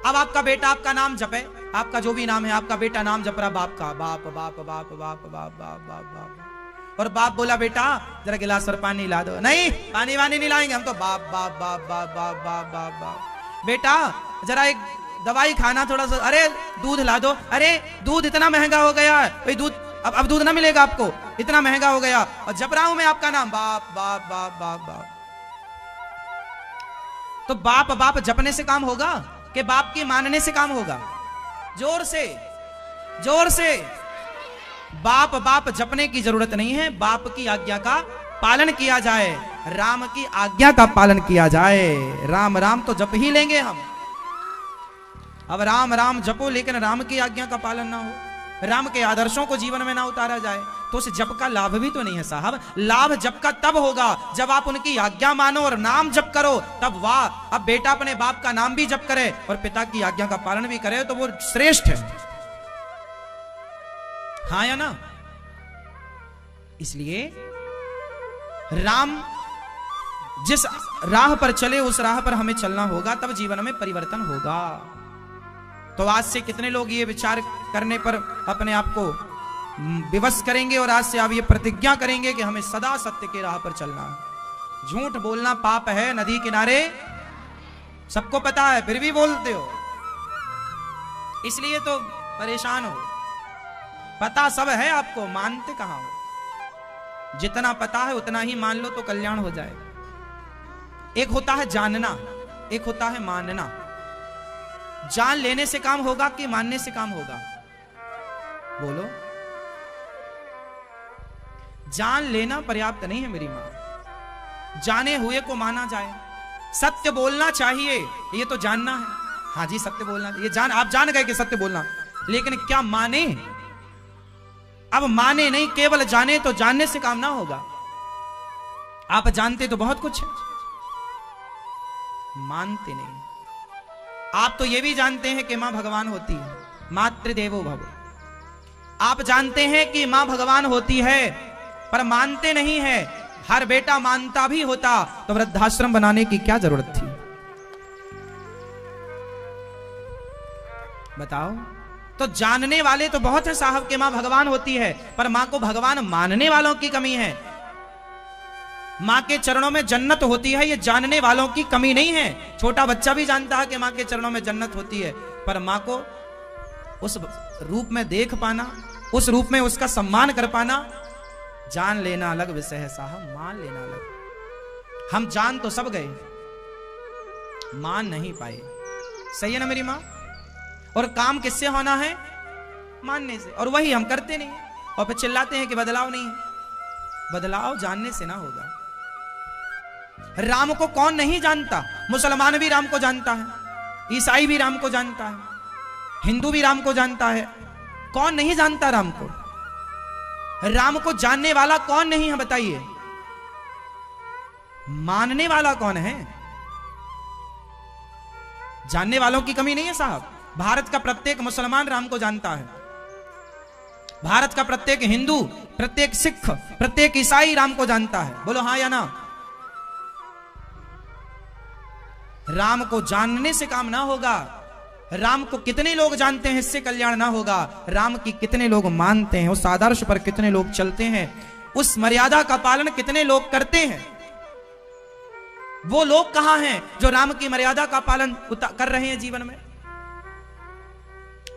अब आपका बेटा आपका नाम जपे, आपका जो भी नाम है, आपका बेटा नाम जप रहा बाप का, बाप बाप बाप बाप बाप बाप बाप बाप, और बाप बोला बेटा जरा गिलास और पानी ला दो। नहीं, पानी वानी नहीं लाएंगे हम तो, बाप बाप बाप बाप बाप बाप बाप बाप। बेटा जरा एक दवाई खाना थोड़ा सा, अरे दूध ला दो, अरे दूध इतना महंगा हो गया है भाई, दूध अब दूध ना मिलेगा आपको, इतना महंगा हो गया, और जप रहा हूं मैं आपका नाम, बाप बाप बाप बाप बाप। तो बाप बाप जपने से काम होगा कि बाप की मानने से काम होगा? जोर से, जोर से। बाप बाप जपने की जरूरत नहीं है, बाप की आज्ञा का पालन किया जाए, राम की आज्ञा का पालन किया जाए। राम राम तो जप ही लेंगे हम। अब राम राम जपो, लेकिन राम की आज्ञा का पालन ना हो, राम के आदर्शों को जीवन में ना उतारा जाए, तो उस जप का लाभ भी तो नहीं है साहब। लाभ जप का तब होगा जब आप उनकी आज्ञा मानो और नाम जप करो, तब वाह। अब बेटा अपने बाप का नाम भी जप करे और पिता की आज्ञा का पालन भी करे तो वो श्रेष्ठ है, हाँ या ना? इसलिए राम जिस राह पर चले उस राह पर हमें चलना होगा, तब जीवन में परिवर्तन होगा। तो आज से कितने लोग ये विचार करने पर अपने आप को विवश करेंगे और आज से आप ये प्रतिज्ञा करेंगे कि हमें सदा सत्य के राह पर चलना है। झूठ बोलना पाप है, नदी किनारे सबको पता है फिर भी बोलते हो, इसलिए तो परेशान हो। पता सब है आपको, मानते कहां हो। जितना पता है उतना ही मान लो तो कल्याण हो जाएगा। एक होता है जानना, एक होता है मानना। जान लेने से काम होगा कि मानने से काम होगा? बोलो। जान लेना पर्याप्त नहीं है मेरी मां, जाने हुए को माना जाए। सत्य बोलना चाहिए, ये तो जानना है। हाँ जी, सत्य बोलना, ये जान, आप जान गए कि सत्य बोलना, लेकिन क्या माने? अब माने नहीं, केवल जाने, तो जानने से काम ना होगा। आप जानते तो बहुत कुछ है, मानते नहीं। आप तो ये भी जानते हैं कि मां भगवान होती है, मातृदेवो भव। आप जानते हैं कि मां भगवान होती है, पर मानते नहीं है। हर बेटा मानता भी होता तो वृद्धाश्रम बनाने की क्या जरूरत थी? बताओ। तो जानने वाले तो बहुत है साहब कि मां भगवान होती है, पर मां को भगवान मानने वालों की कमी है। मां के चरणों में जन्नत होती है, ये जानने वालों की कमी नहीं है। छोटा बच्चा भी जानता है कि मां के चरणों में जन्नत होती है, पर मां को उस रूप में देख पाना, उस रूप में उसका सम्मान कर पाना, जान लेना अलग विषय है साहब, मान लेना अलग। हम जान तो सब गए, मान नहीं पाए। सही है ना मेरी मां? और काम किससे होना है? मानने से। और वही हम करते नहीं, और फिर चिल्लाते हैं कि बदलाव नहीं है। बदलाव जानने से ना होगा। राम को कौन नहीं जानता? मुसलमान भी राम को जानता है, ईसाई भी राम को जानता है, हिंदू भी राम को जानता है। कौन नहीं जानता राम को? राम को जानने वाला कौन नहीं है बताइए? मानने वाला कौन है? जानने वालों की कमी नहीं है साहब। भारत का प्रत्येक मुसलमान राम को जानता है, भारत का प्रत्येक हिंदू, प्रत्येक सिख, प्रत्येक ईसाई राम को जानता है। बोलो हाँ या ना? राम को जानने से काम ना होगा। राम को कितने लोग जानते हैं इससे कल्याण ना होगा। राम की कितने लोग मानते हैं, उस आदर्श पर कितने लोग चलते हैं, उस मर्यादा का पालन कितने लोग करते हैं। वो लोग कहां हैं जो राम की मर्यादा का पालन कर रहे हैं जीवन में?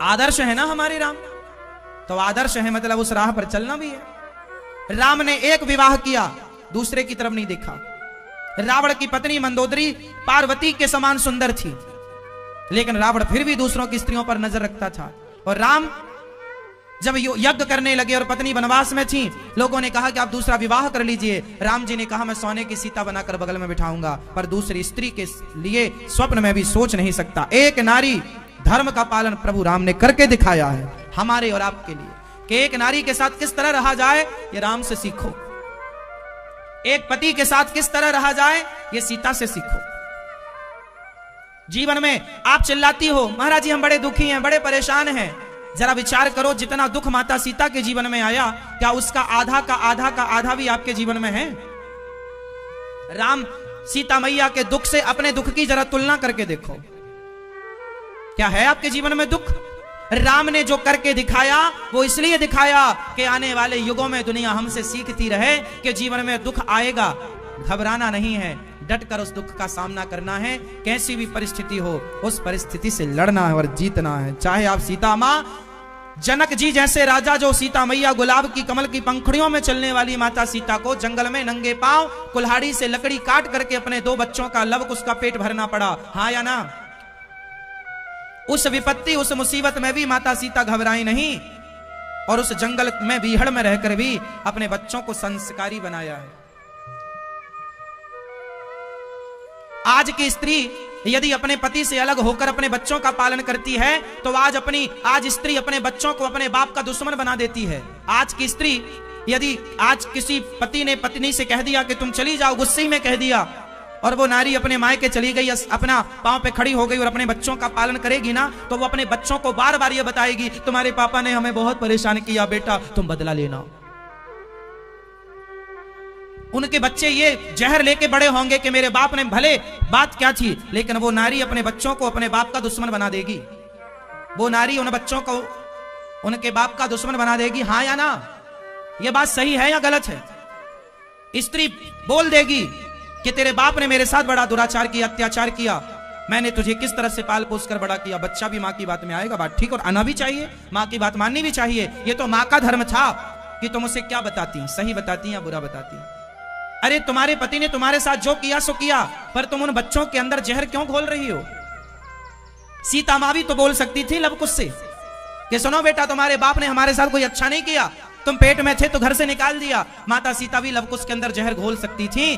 आदर्श है ना हमारे राम, तो आदर्श है मतलब उस राह पर चलना भी है। राम ने एक विवाह किया, दूसरे की तरफ नहीं देखा। रावण की पत्नी मंदोदरी पार्वती के समान सुंदर थी, लेकिन रावण फिर भी दूसरों की स्त्रियों पर नजर रखता था। और राम जब यज्ञ करने लगे और पत्नी वनवास में थी, लोगों ने कहा कि आप दूसरा विवाह कर लीजिए। राम जी ने कहा मैं सोने की सीता बनाकर बगल में बिठाऊंगा, पर दूसरी स्त्री के लिए स्वप्न में भी सोच नहीं सकता। एक नारी धर्म का पालन प्रभु राम ने करके दिखाया है हमारे और आपके लिए, कि एक नारी के साथ किस तरह रहा जाए, ये राम से सीखो। एक पति के साथ किस तरह रहा जाए, ये सीता से सीखो। जीवन में आप चिल्लाती हो महाराज जी हम बड़े दुखी हैं, बड़े परेशान हैं। जरा विचार करो, जितना दुख माता सीता के जीवन में आया, क्या उसका आधा का आधा का आधा भी आपके जीवन में है? राम सीता मैया के दुख से अपने दुख की जरा तुलना करके देखो, क्या है आपके जीवन में दुख? राम ने जो करके दिखाया वो इसलिए दिखाया कि आने वाले युगों में दुनिया हमसे सीखती रहे कि जीवन में दुख आएगा, घबराना नहीं है, डट कर उस दुख का सामना करना है। कैसी भी परिस्थिति हो उस परिस्थिति से लड़ना है और जीतना है। चाहे आप सीता मां, जनक जी जैसे राजा, जो सीता मैया गुलाब की कमल की पंखुड़ियों में चलने वाली माता सीता को जंगल में नंगे पांव कुल्हाड़ी से लकड़ी काट करके अपने 2 बच्चों का लव उसका पेट भरना पड़ा, हाँ या ना? उस विपत्ति, उस मुसीबत में भी माता सीता घबराई नहीं, और उस जंगल में बीहड़ में रहकर भी अपने बच्चों को संस्कारी बनाया है। आज की स्त्री यदि अपने पति से अलग होकर अपने बच्चों का पालन करती है, तो आज स्त्री अपने बच्चों को अपने बाप का दुश्मन बना देती है। आज की स्त्री यदि आज किसी पति ने पत्नी से कह दिया कि तुम चली जाओ, गुस्से में कह दिया, और वो नारी अपने मायके चली गई, अपना पांव पे खड़ी हो गई और अपने बच्चों का पालन करेगी ना, तो वो अपने बच्चों को बार बार ये बताएगी तुम्हारे पापा ने हमें बहुत परेशान किया, बेटा तुम बदला लेना। उनके बच्चे ये जहर लेके बड़े होंगे कि मेरे बाप ने, भले बात क्या थी, लेकिन वो नारी अपने बच्चों को अपने बाप का दुश्मन बना देगी। वो नारी उन बच्चों को उनके बाप का दुश्मन बना देगी, हाँ या ना? ये बात सही है या गलत है? स्त्री बोल देगी कि तेरे बाप ने मेरे साथ बड़ा दुराचार किया, अत्याचार किया, मैंने तुझे किस तरह से पाल पोस कर बड़ा किया, बच्चा भी माँ की बात में आएगा, बात ठीक, और आना भी चाहिए, माँ की बात माननी भी चाहिए। ये तो माँ का धर्म था कि तुम उसे क्या बताती, सही बताती या बुरा बताती। अरे तुम्हारे पति ने तुम्हारे साथ जो किया सो किया, पर तुम उन बच्चों के अंदर जहर क्यों घोल रही हो? सीता माँ भी तो बोल सकती थी लवकुश से कि सुनो बेटा, तुम्हारे बाप ने हमारे साथ कोई अच्छा नहीं किया, तुम पेट में थे तो घर से निकाल दिया। माता सीता भी लवकुश के अंदर जहर घोल सकती थी।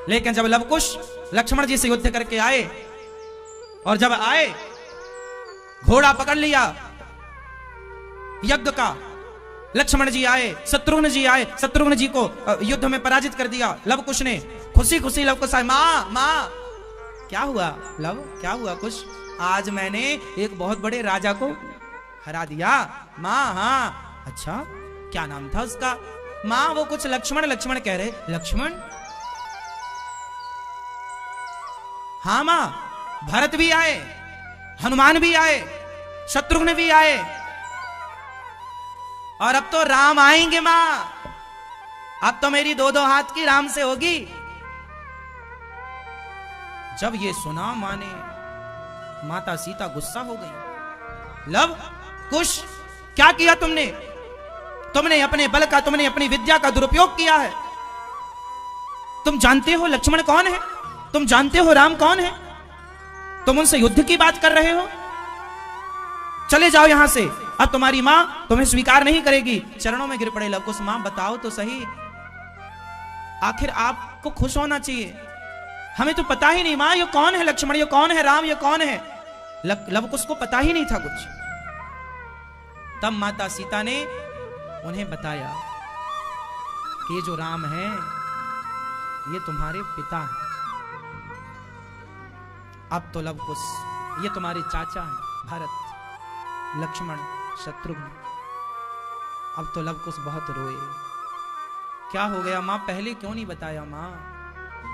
लेकिन जब लवकुश लक्ष्मण जी से युद्ध करके आए, और जब आए घोड़ा पकड़ लिया यज्ञ का, लक्ष्मण जी आए, शत्रुघ्न जी आए, शत्रुघ्न जी को युद्ध में पराजित कर दिया लवकुश ने। खुशी खुशी लवकुश आए, माँ माँ क्या हुआ लव, क्या हुआ कुश? आज मैंने एक बहुत बड़े राजा को हरा दिया। माँ हाँ, अच्छा क्या नाम था उसका? माँ वो कुछ लक्ष्मण लक्ष्मण कह रहे। लक्ष्मण? हाँ माँ, भरत भी आए, हनुमान भी आए, शत्रुघ्न भी आए, और अब तो राम आएंगे माँ। अब तो मेरी दो दो हाथ की राम से होगी। जब ये सुना मां ने, माता सीता गुस्सा हो गई। लव कुश, क्या किया तुमने? तुमने अपने बल का, तुमने अपनी विद्या का दुरुपयोग किया है। तुम जानते हो लक्ष्मण कौन है? तुम जानते हो राम कौन है? तुम उनसे युद्ध की बात कर रहे हो? चले जाओ यहां से, अब तुम्हारी मां तुम्हें स्वीकार नहीं करेगी। चरणों में गिर पड़े लवकुश, मां बताओ तो सही, आखिर आपको खुश होना चाहिए, हमें तो पता ही नहीं मां ये कौन है लक्ष्मण, ये कौन है राम, ये कौन है? लवकुश को पता ही नहीं था कुछ। तब माता सीता ने उन्हें बताया कि ये जो राम है ये तुम्हारे पिता हैं। अब तो लवकुश, ये तुम्हारे चाचा हैं, भरत, लक्ष्मण, शत्रुघ्न। अब तो लवकुश बहुत रोए। क्या हो गया मां, पहले क्यों नहीं बताया? मां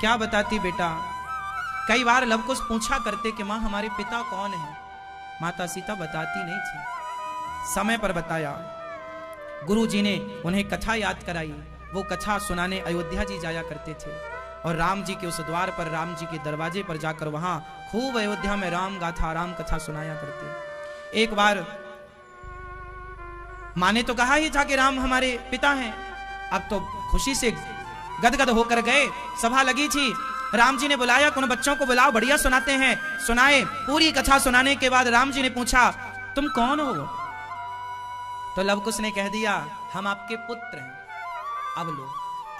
क्या बताती बेटा? कई बार लवकुश पूछा करते कि मां हमारे पिता कौन है। माता सीता बताती नहीं थी। समय पर बताया, गुरु जी ने उन्हें कथा याद कराई। वो कथा सुनाने अयोध्या जी जाया करते थे, और राम जी के उस द्वार पर, राम जी के दरवाजे पर जाकर वहां खूब अयोध्या में राम गाथा, राम कथा सुनाया करते। एक बार मां ने तो कहा ही था कि राम हमारे पिता हैं। अब तो खुशी से गदगद होकर गए, सभा लगी थी, राम जी ने बुलाया, उन बच्चों को बुलाओ, बढ़िया सुनाते हैं। सुनाए, पूरी कथा सुनाने के बाद राम जी ने पूछा तुम कौन हो? तो लवकुश ने कह दिया हम आपके पुत्र हैं। अब लो,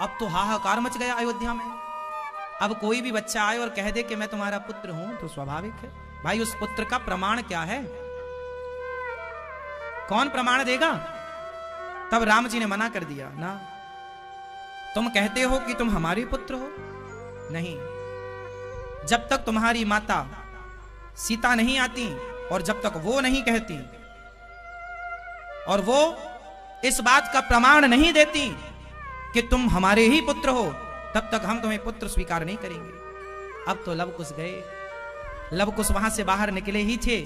अब तो हाहाकार मच गया अयोध्या में। अब कोई भी बच्चा आए और कह दे कि मैं तुम्हारा पुत्र हूं तो स्वाभाविक है भाई, उस पुत्र का प्रमाण क्या है? कौन प्रमाण देगा? तब राम जी ने मना कर दिया, ना तुम कहते हो कि तुम हमारे पुत्र हो, नहीं, जब तक तुम्हारी माता सीता नहीं आती और जब तक वो नहीं कहती और वो इस बात का प्रमाण नहीं देती कि तुम हमारे ही पुत्र हो, तब तक हम तुम्हें पुत्र स्वीकार नहीं करेंगे। अब तो लवकुश गए। लवकुश वहां से बाहर निकले ही थे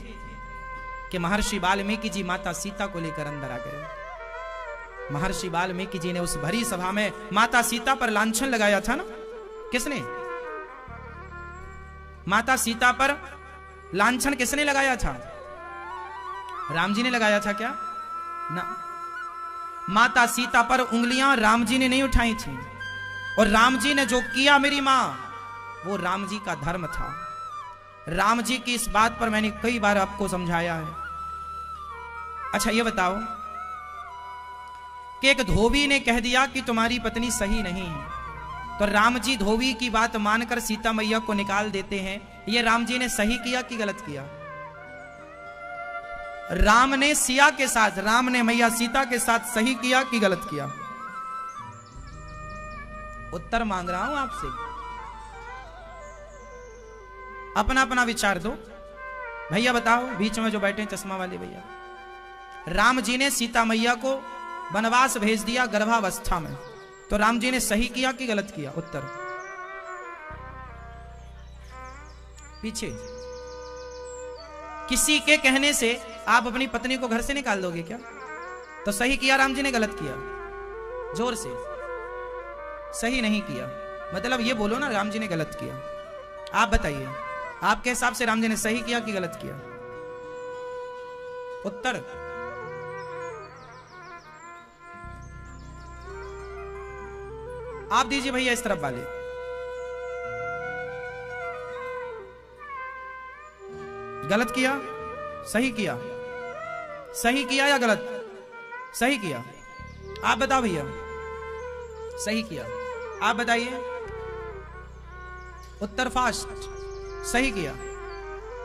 कि महर्षि वाल्मीकि जी माता सीता को लेकर अंदर आ गए। महर्षि वाल्मीकि जी ने उस भरी सभा में माता सीता पर लांछन लगाया था ना। किसने? माता सीता पर लांछन किसने लगाया था? राम जी ने लगाया था क्या? ना, माता सीता पर उंगलियां राम जी ने नहीं उठाई थी, और राम जी ने जो किया मेरी मां, वो राम जी का धर्म था। राम जी की इस बात पर मैंने कई बार आपको समझाया है। अच्छा ये बताओ कि एक धोबी ने कह दिया कि तुम्हारी पत्नी सही नहीं है, तो राम जी धोबी की बात मानकर सीता मैया को निकाल देते हैं। ये राम जी ने सही किया कि गलत किया? राम ने सिया के साथ, राम ने मैया सीता के साथ सही किया कि गलत किया? उत्तर मांग रहा हूं आपसे, अपना अपना विचार दो। भैया बताओ, बीच में जो बैठे चश्मा वाले भैया। राम जी ने सीता मैया को वनवास भेज दिया गर्भावस्था में, तो राम जी ने सही किया कि गलत किया? उत्तर पीछे। किसी के कहने से आप अपनी पत्नी को घर से निकाल दोगे क्या? तो सही किया राम जी ने, गलत किया? जोर से। सही नहीं किया, मतलब ये बोलो ना राम जी ने गलत किया। आप बताइए आपके हिसाब से राम जी ने सही किया कि गलत किया? उत्तर आप दीजिए भैया, इस तरफ वाले। गलत किया, सही किया? सही किया या गलत? सही किया। आप बताओ भैया। सही किया। आप बताइए। उत्तर फास्ट, सही किया।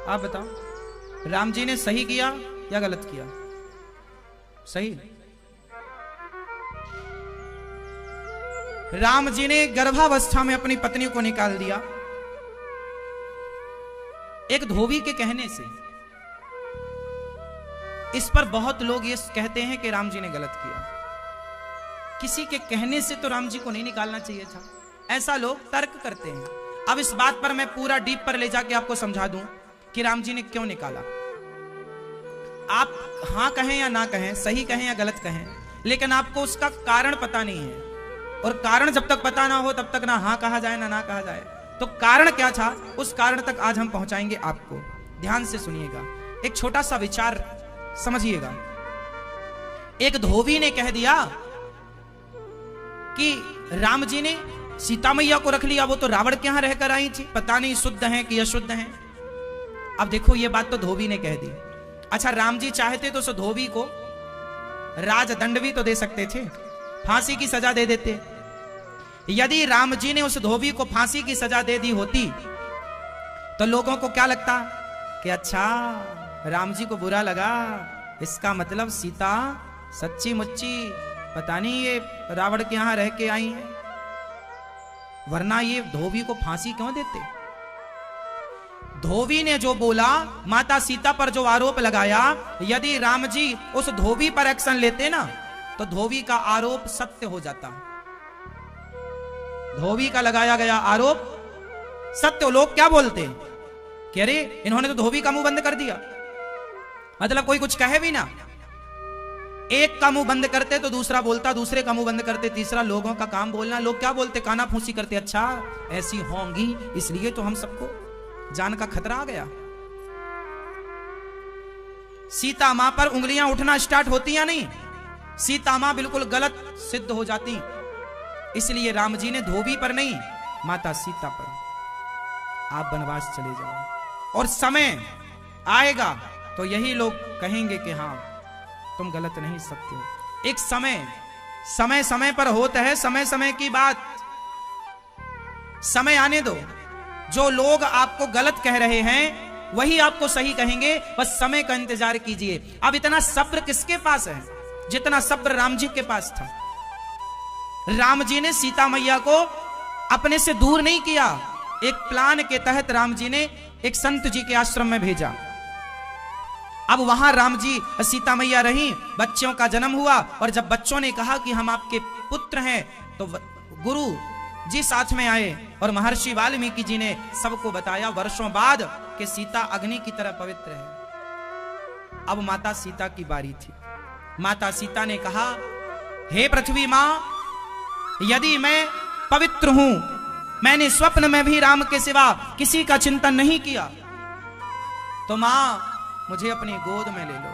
आप बताओ, राम जी ने सही किया या गलत किया? सही। राम जी ने गर्भावस्था में अपनी पत्नी को निकाल दिया एक धोबी के कहने से। इस पर बहुत लोग ये कहते हैं कि राम जी ने गलत किया। किसी के कहने से तो राम जी को नहीं निकालना चाहिए था, ऐसा लोग तर्क करते हैं। अब इस बात पर मैं पूरा डीप पर ले जाके आपको समझा दूं कि राम जी ने क्यों निकाला। आप हां कहें या ना कहें, सही कहें या गलत कहें, लेकिन आपको उसका कारण पता नहीं है। और कारण जब तक पता ना हो तब तक ना हां कहा जाए ना कहा जाए। तो कारण क्या था, उस कारण तक आज हम पहुंचाएंगे आपको। ध्यान से सुनिएगा, एक छोटा सा विचार समझिएगा। एक धोबी ने कह दिया कि राम जी ने सीता मैया को रख लिया, वो तो रावण के यहां रहकर आई थी, पता नहीं शुद्ध हैं कि अशुद्ध हैं। अब देखो, ये बात तो धोबी ने कह दी। अच्छा, राम जी चाहते तो उस धोबी को राजदंड भी तो दे सकते थे, फांसी की सजा दे देते। यदि राम जी ने उस धोबी को फांसी की सजा दे दी होती तो लोगों को क्या लगता कि अच्छा, राम जी को बुरा लगा, इसका मतलब सीता सच्ची मुच्ची पता नहीं ये रावण के यहां रह के आई है, वरना ये धोबी को फांसी क्यों देते। धोबी ने जो बोला, माता सीता पर जो आरोप लगाया, यदि राम जी उस धोबी पर एक्शन लेते ना तो धोबी का आरोप सत्य हो जाता। धोबी का लगाया गया आरोप सत्य। लोग क्या बोलते कि अरे इन्होंने तो धोबी का मुंह बंद कर दिया, मतलब कोई कुछ कहे भी ना। एक का मुंह बंद करते तो दूसरा बोलता, दूसरे का मुंह बंद करते तीसरा। लोगों का काम बोलना। लोग क्या बोलते, काना फूसी करते, अच्छा ऐसी होंगी इसलिए तो हम सबको जान का खतरा आ गया। सीता मां पर उंगलियां उठना स्टार्ट होती या नहीं? सीता मां बिल्कुल गलत सिद्ध हो जाती। इसलिए राम जी ने धोबी पर नहीं, माता सीता पर आप वनवास चले जाओ। और समय आएगा तो यही लोग कहेंगे कि हां तुम गलत नहीं, सत्य हो। एक समय समय पर होता है, समय समय की बात। समय आने दो। जो लोग आपको गलत कह रहे हैं वही आपको सही कहेंगे, बस समय का इंतजार कीजिए। अब इतना सब्र किसके पास है जितना सब्र राम जी के पास था। राम जी ने सीता मैया को अपने से दूर नहीं किया। एक प्लान के तहत राम जी ने एक संत जी के आश्रम में भेजा। अब वहां राम जी सीता मैया रही, बच्चों का जन्म हुआ, और जब बच्चों ने कहा कि हम आपके पुत्र हैं तो गुरु जी साथ में आए और महर्षि वाल्मीकि जी ने सबको बताया वर्षों बाद कि सीता अग्नि की तरह पवित्र है। अब माता सीता की बारी थी। माता सीता ने कहा, हे पृथ्वी मां, यदि मैं पवित्र हूं, मैंने स्वप्न में भी राम के सिवा किसी का चिंतन नहीं किया, तो मां मुझे अपनी गोद में ले लो।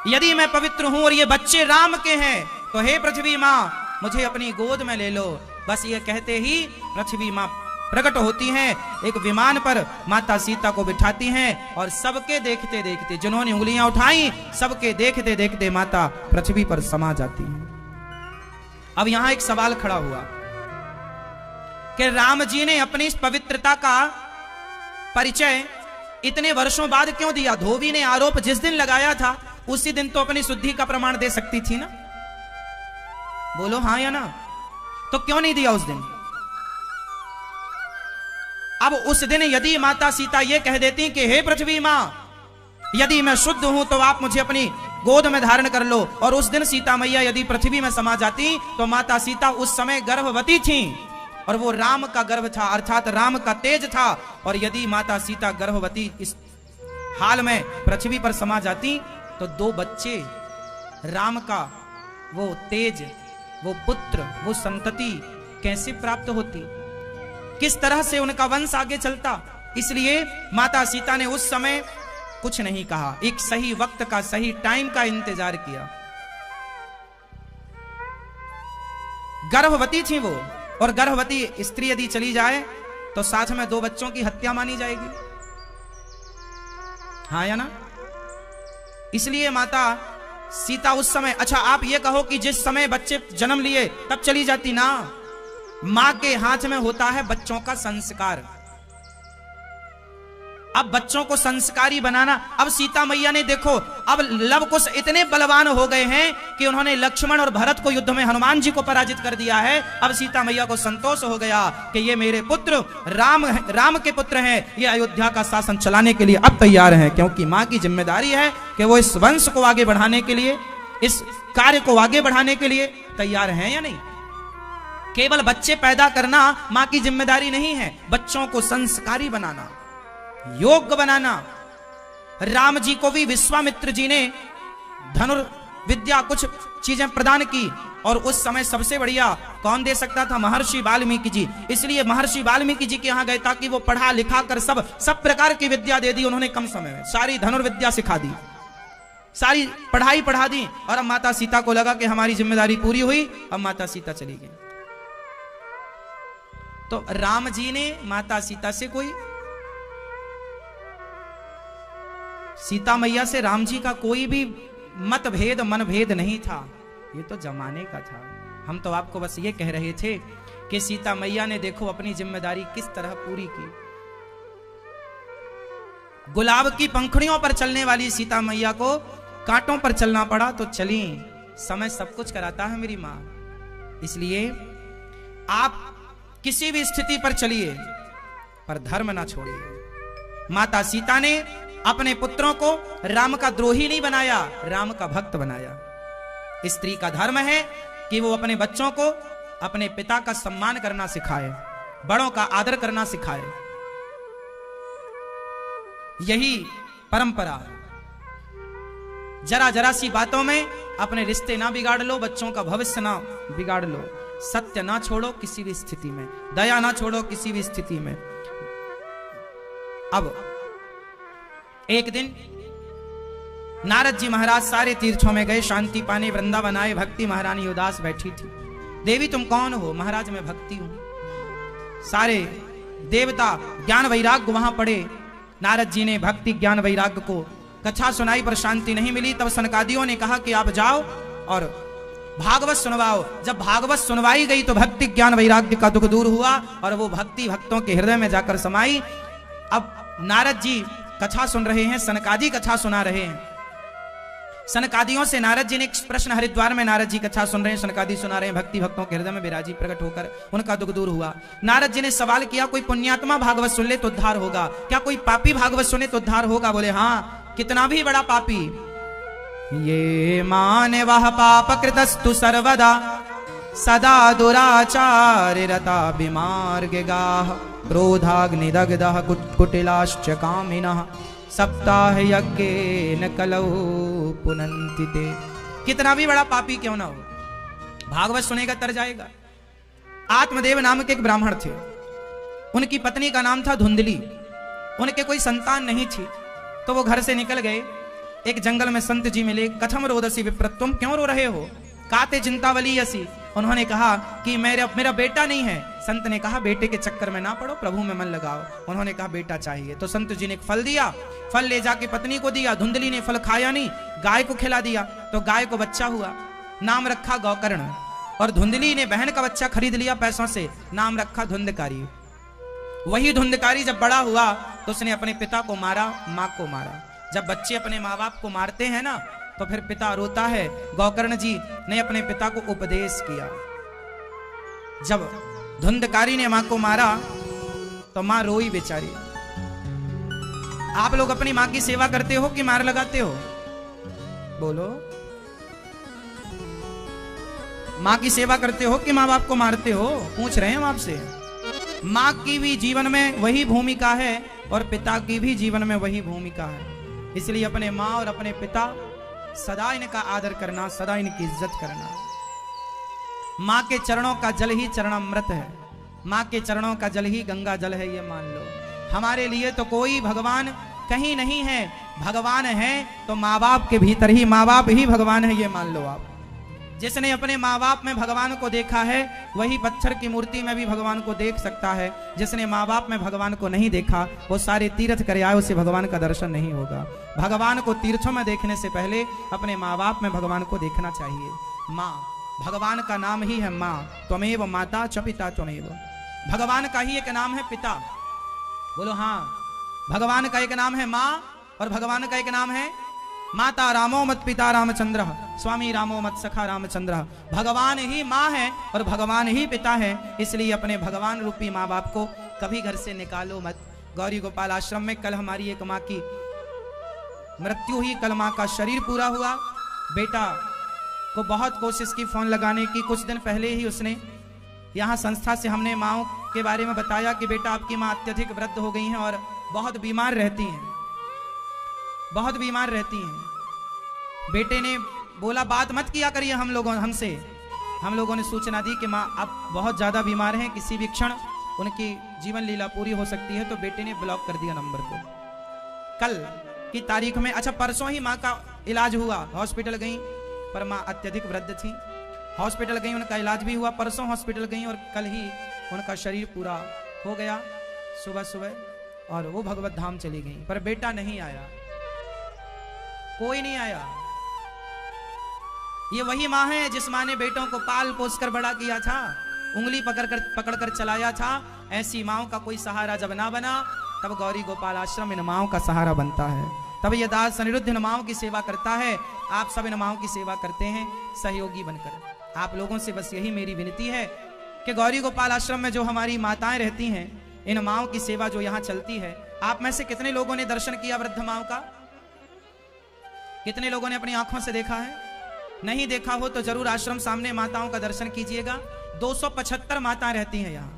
यदि मैं पवित्र हूं और ये बच्चे राम के हैं तो हे पृथ्वी मां मुझे अपनी गोद में ले लो। बस ये कहते ही पृथ्वी मां प्रकट होती हैं, एक विमान पर माता सीता को बिठाती हैं और सबके देखते देखते, जिन्होंने उंगलियां उठाई, सबके देखते देखते माता पृथ्वी पर समा जाती हैं। अब यहां एक सवाल खड़ा हुआ कि राम जी ने अपनी इस पवित्रता का परिचय इतने वर्षों बाद क्यों दिया? धोबी ने आरोप जिस दिन लगाया था उसी दिन तो अपनी शुद्धि का प्रमाण दे सकती थी ना। बोलो हां या ना? तो क्यों नहीं दिया उस दिन? अब उस दिन यदि माता सीता ये कह देती कि हे पृथ्वी मां, यदि मैं शुद्ध हूं तो आप मुझे अपनी गोद में धारण कर लो, और उस दिन सीता मैया यदि पृथ्वी में समा जाती तो माता सीता उस समय गर्भवती थी और वो राम का गर्भ था, अर्थात राम का तेज था। और यदि माता सीता गर्भवती इस हाल में पृथ्वी पर समा जाती तो दो बच्चे, राम का वो तेज, वो पुत्र, वो संतति कैसे प्राप्त होती? किस तरह से उनका वंश आगे चलता। इसलिए माता सीता ने उस समय कुछ नहीं कहा, एक सही वक्त का, सही टाइम का इंतजार किया। गर्भवती थी वो, और गर्भवती स्त्री यदि चली जाए तो साथ में 2 बच्चों की हत्या मानी जाएगी, हाँ या ना। इसलिए माता सीता उस समय, अच्छा आप ये कहो कि जिस समय बच्चे जन्म लिए तब चली जाती ना, मां के हाथ में होता है बच्चों का संस्कार। अब बच्चों को संस्कारी बनाना, अब सीता मैया ने देखो, अब लव कुश इतने बलवान हो गए हैं कि उन्होंने लक्ष्मण और भरत को युद्ध में हनुमान जी को पराजित कर दिया है। अब सीता मैया को संतोष हो गया कि ये मेरे पुत्र राम के पुत्र हैं, ये अयोध्या का शासन चलाने के लिए अब तैयार हैं, क्योंकि मां की जिम्मेदारी है कि वो इस वंश को आगे बढ़ाने के लिए, इस कार्य को आगे बढ़ाने के लिए तैयार हैं या नहीं। केवल बच्चे पैदा करना मां की जिम्मेदारी नहीं है, बच्चों को संस्कारी बनाना, योग्य बनाना। राम जी को भी विश्वामित्र जी ने धनुर्विद्या कुछ चीजें प्रदान की, और उस समय सबसे बढ़िया कौन दे सकता था? महर्षि वाल्मीकि जी। इसलिए महर्षि वाल्मीकि जी के यहां गए ताकि वो पढ़ा लिखा कर सब प्रकार की विद्या दे दी उन्होंने कम समय में, सारी धनुर्विद्या सिखा दी, सारी पढ़ाई पढ़ा दी। और अब माता सीता को लगा कि हमारी जिम्मेदारी पूरी हुई, अब माता सीता चली गई। तो राम जी ने माता सीता से कोई, सीता मैया से राम जी का कोई भी मतभेद मनभेद नहीं था, ये तो जमाने का था। हम तो आपको बस ये कह रहे थे कि सीता मैया ने देखो अपनी जिम्मेदारी किस तरह पूरी की। गुलाब की पंखुड़ियों पर चलने वाली सीता मैया को कांटों पर चलना पड़ा तो चली, समय सब कुछ कराता है मेरी मां। इसलिए आप किसी भी स्थिति पर चलिए पर धर्म ना छोड़िए। माता सीता ने अपने पुत्रों को राम का द्रोही नहीं बनाया, राम का भक्त बनाया। स्त्री का धर्म है कि वो अपने बच्चों को अपने पिता का सम्मान करना सिखाए, बड़ों का आदर करना सिखाए, यही परंपरा। जरा जरा सी बातों में अपने रिश्ते ना बिगाड़ लो, बच्चों का भविष्य ना बिगाड़ लो, सत्य ना छोड़ो किसी भी स्थिति में, दया ना छोड़ो किसी भी स्थिति में। अब एक दिन नारद जी महाराज सारे तीर्थों में गए शांति पाने, वृंदावन आए। भक्ति महारानी उदास बैठी थी। देवी तुम कौन हो? महाराज मैं भक्ति हूं। सारे देवता ज्ञान वैराग्य वहां पड़े। नारद जी ने भक्ति ज्ञान वैराग्य को कथा सुनाई पर शांति नहीं मिली। तब सनकादियों ने कहा कि आप जाओ और भागवत सुनवाओ। जब भागवत सुनवाई गई तो भक्ति ज्ञान वैराग्य का दुख दूर हुआ और वो भक्ति भक्तों के हृदय में जाकर समाई। अब नारद जी कथा सुन रहे हैं, सनकादि कथा सुना रहे हैं। सनकादियों से नारद जी ने एक प्रश्न, हरिद्वार में नारद जी कथा सुन रहे हैं, सनकादि सुना रहे हैं, भक्ति भक्तों के हृदय में विराजी प्रकट होकर उनका दुख दूर हुआ। नारद जी ने सवाल किया, कोई पुण्यात्मा भागवत सुन ले तो उद्धार होगा क्या? कोई पापी भागवत सुने तो उद्धार होगा? बोले हाँ, कितना भी बड़ा पापी। ये माने वह पाप कृतस्तु सर्वदा सदा दुराचार रता विमार्ग गाह क्रोधाग्निदग्धः कुटिलाश्च कामिनः सप्ताह यज्ञ न कलौ पुनन्ति ते। कितना भी बड़ा पापी क्यों ना हो, भागवत सुनेगा तर जाएगा। आत्मदेव नाम के एक ब्राह्मण थे, उनकी पत्नी का नाम था धुंधली। उनके कोई संतान नहीं थी तो वो घर से निकल गए। एक जंगल में संत जी मिले। कथम रोदसी विप्रत्वम, क्यों रो रहे हो? काते चिंतावली यसी। उन्होंने कहा कि मेरा बेटा नहीं है। संत ने कहा बेटे के चक्कर में ना पड़ो, प्रभु में मन लगाओ। उन्होंने कहा बेटा चाहिए। तो संत जी ने एक फल दिया, फल ले जाके पत्नी को दिया। धुंधली ने फल खाया नहीं, गाय को खिला दिया। तो गाय को बच्चा हुआ, नाम रखा गौकर्ण। और धुंधली ने बहन का बच्चा खरीद लिया पैसों से, नाम रखा धुंधकारी। वही धुंधकारी जब बड़ा हुआ तो उसने अपने पिता को मारा, माँ को मारा। जब बच्चे अपने माँ बाप को मारते हैं ना तो फिर पिता रोता है। गौकर्ण जी ने अपने पिता को उपदेश किया। जब धुंधकारी ने मां को मारा तो मां रोई बेचारी। आप लोग अपनी मां की सेवा करते हो कि मार लगाते हो? बोलो। मां की सेवा करते हो कि मां बाप को मारते हो? पूछ रहे हैं हम आपसे। मां की भी जीवन में वही भूमिका है और पिता की भी जीवन में वही भूमिका है। इसलिए अपने मां और अपने पिता सदा इनका आदर करना, सदा इनकी इज्जत करना। मां के चरणों का जल ही चरणामृत है। माँ के चरणों का जल ही गंगा जल है, ये मान लो। हमारे लिए तो कोई भगवान कहीं नहीं है, भगवान है तो माँ बाप के भीतर ही, माँ बाप ही भगवान है, ये मान लो आप। जिसने अपने माँ बाप में भगवान को देखा है वही पत्थर की मूर्ति में भी भगवान को देख सकता है। जिसने माँ बाप में भगवान को नहीं देखा वो सारे तीर्थ कर आए, उसे भगवान का दर्शन नहीं होगा। भगवान को तीर्थों में देखने से पहले अपने माँ बाप में भगवान को देखना चाहिए। माँ, भगवान का नाम ही है माँ। त्वमेव माता च पिता त्वमेव, भगवान का ही एक नाम है पिता। बोलो हाँ, भगवान का एक नाम है माँ और भगवान का एक नाम है माता। रामो मत पिता रामचंद्र, स्वामी रामो मत सखा रामचंद्र। भगवान ही माँ है और भगवान ही पिता है, इसलिए अपने भगवान रूपी माँ बाप को कभी घर से निकालो मत। गौरी गोपाल आश्रम में कल हमारी एक माँ की मृत्यु हुई, कल माँ का शरीर पूरा हुआ। बेटा को बहुत कोशिश की फोन लगाने की, कुछ दिन पहले ही उसने यहाँ संस्था से हमने माँ के बारे में बताया कि बेटा आपकी माँ अत्यधिक वृद्ध हो गई हैं और बहुत बीमार रहती हैं, बहुत बीमार रहती हैं। बेटे ने बोला बात मत किया करिए हम लोगों ने सूचना दी कि माँ आप बहुत ज़्यादा बीमार हैं, किसी भी क्षण उनकी जीवन लीला पूरी हो सकती है। तो बेटे ने ब्लॉक कर दिया नंबर को। कल की तारीख में, अच्छा परसों ही माँ का इलाज हुआ, हॉस्पिटल गई पर माँ अत्यधिक वृद्ध थी, हॉस्पिटल गई, उनका इलाज भी हुआ। परसों हॉस्पिटल गई और कल ही उनका शरीर पूरा हो गया सुबह सुबह, और वो भगवत धाम चली गई। पर बेटा नहीं आया, कोई नहीं आया। ये वही माँ है जिस माँ ने बेटों को पाल पोस कर बड़ा किया था, उंगली पकड़कर चलाया था। ऐसी माँओं का कोई सहारा जब ना बना तब गौरी गोपाल आश्रम इन माँओं का सहारा बनता है। तब ये दास अनिरुद्ध इन माँओं की सेवा करता है। आप सब इन माँओं की सेवा करते हैं सहयोगी बनकर। आप लोगों से बस यही मेरी विनती है कि गौरी गोपाल आश्रम में जो हमारी माताएं रहती हैं, इन माँओं की सेवा जो यहाँ चलती है, आप में से कितने लोगों ने दर्शन किया वृद्ध माँओं का? कितने लोगों ने अपनी आंखों से देखा है? नहीं देखा हो तो जरूर आश्रम सामने माताओं का दर्शन कीजिएगा। 275 माताएं रहती हैं यहाँ।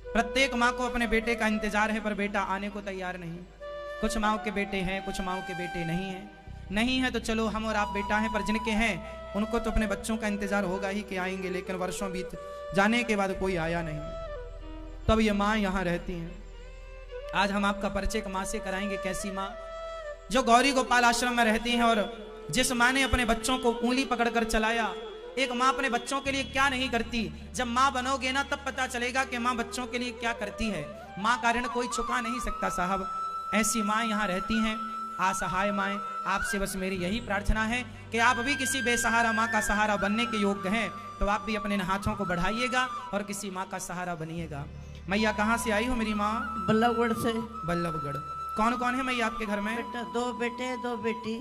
प्रत्येक माँ को अपने बेटे का इंतजार है पर बेटा आने को तैयार नहीं। कुछ माँओं के बेटे हैं, कुछ माँओं के बेटे नहीं हैं। नहीं है तो चलो हम और आप बेटा हैं, पर जिनके हैं उनको तो अपने बच्चों का इंतजार होगा ही कि आएंगे, लेकिन वर्षों बीत जाने के बाद कोई आया नहीं। तब ये माँ यहाँ रहती हैं। आज हम आपका परिचय एक माँ से कराएंगे। कैसी माँ? जो गौरी गोपाल आश्रम में रहती हैं और जिस माँ ने अपने बच्चों को उंगली पकड़कर चलाया। एक माँ अपने बच्चों के लिए क्या नहीं करती। जब माँ बनोगे ना तब पता चलेगा कि माँ बच्चों के लिए क्या करती है। माँ का ऋण कोई चुका नहीं सकता साहब। ऐसी माँ यहाँ रहती हैं, असहाय माएँ। आपसे बस मेरी यही प्रार्थना है कि आप भी किसी बेसहारा माँ का सहारा बनने के योग्य हैं तो आप भी अपने हाथों को बढ़ाइएगा और किसी माँ का सहारा बनिएगा। मैया कहाँ से आई हो मेरी माँ? बल्लभगढ़ से। बल्लभगढ़। कौन कौन है मैया आपके घर में? बेटा 2 बेटे 2 बेटी।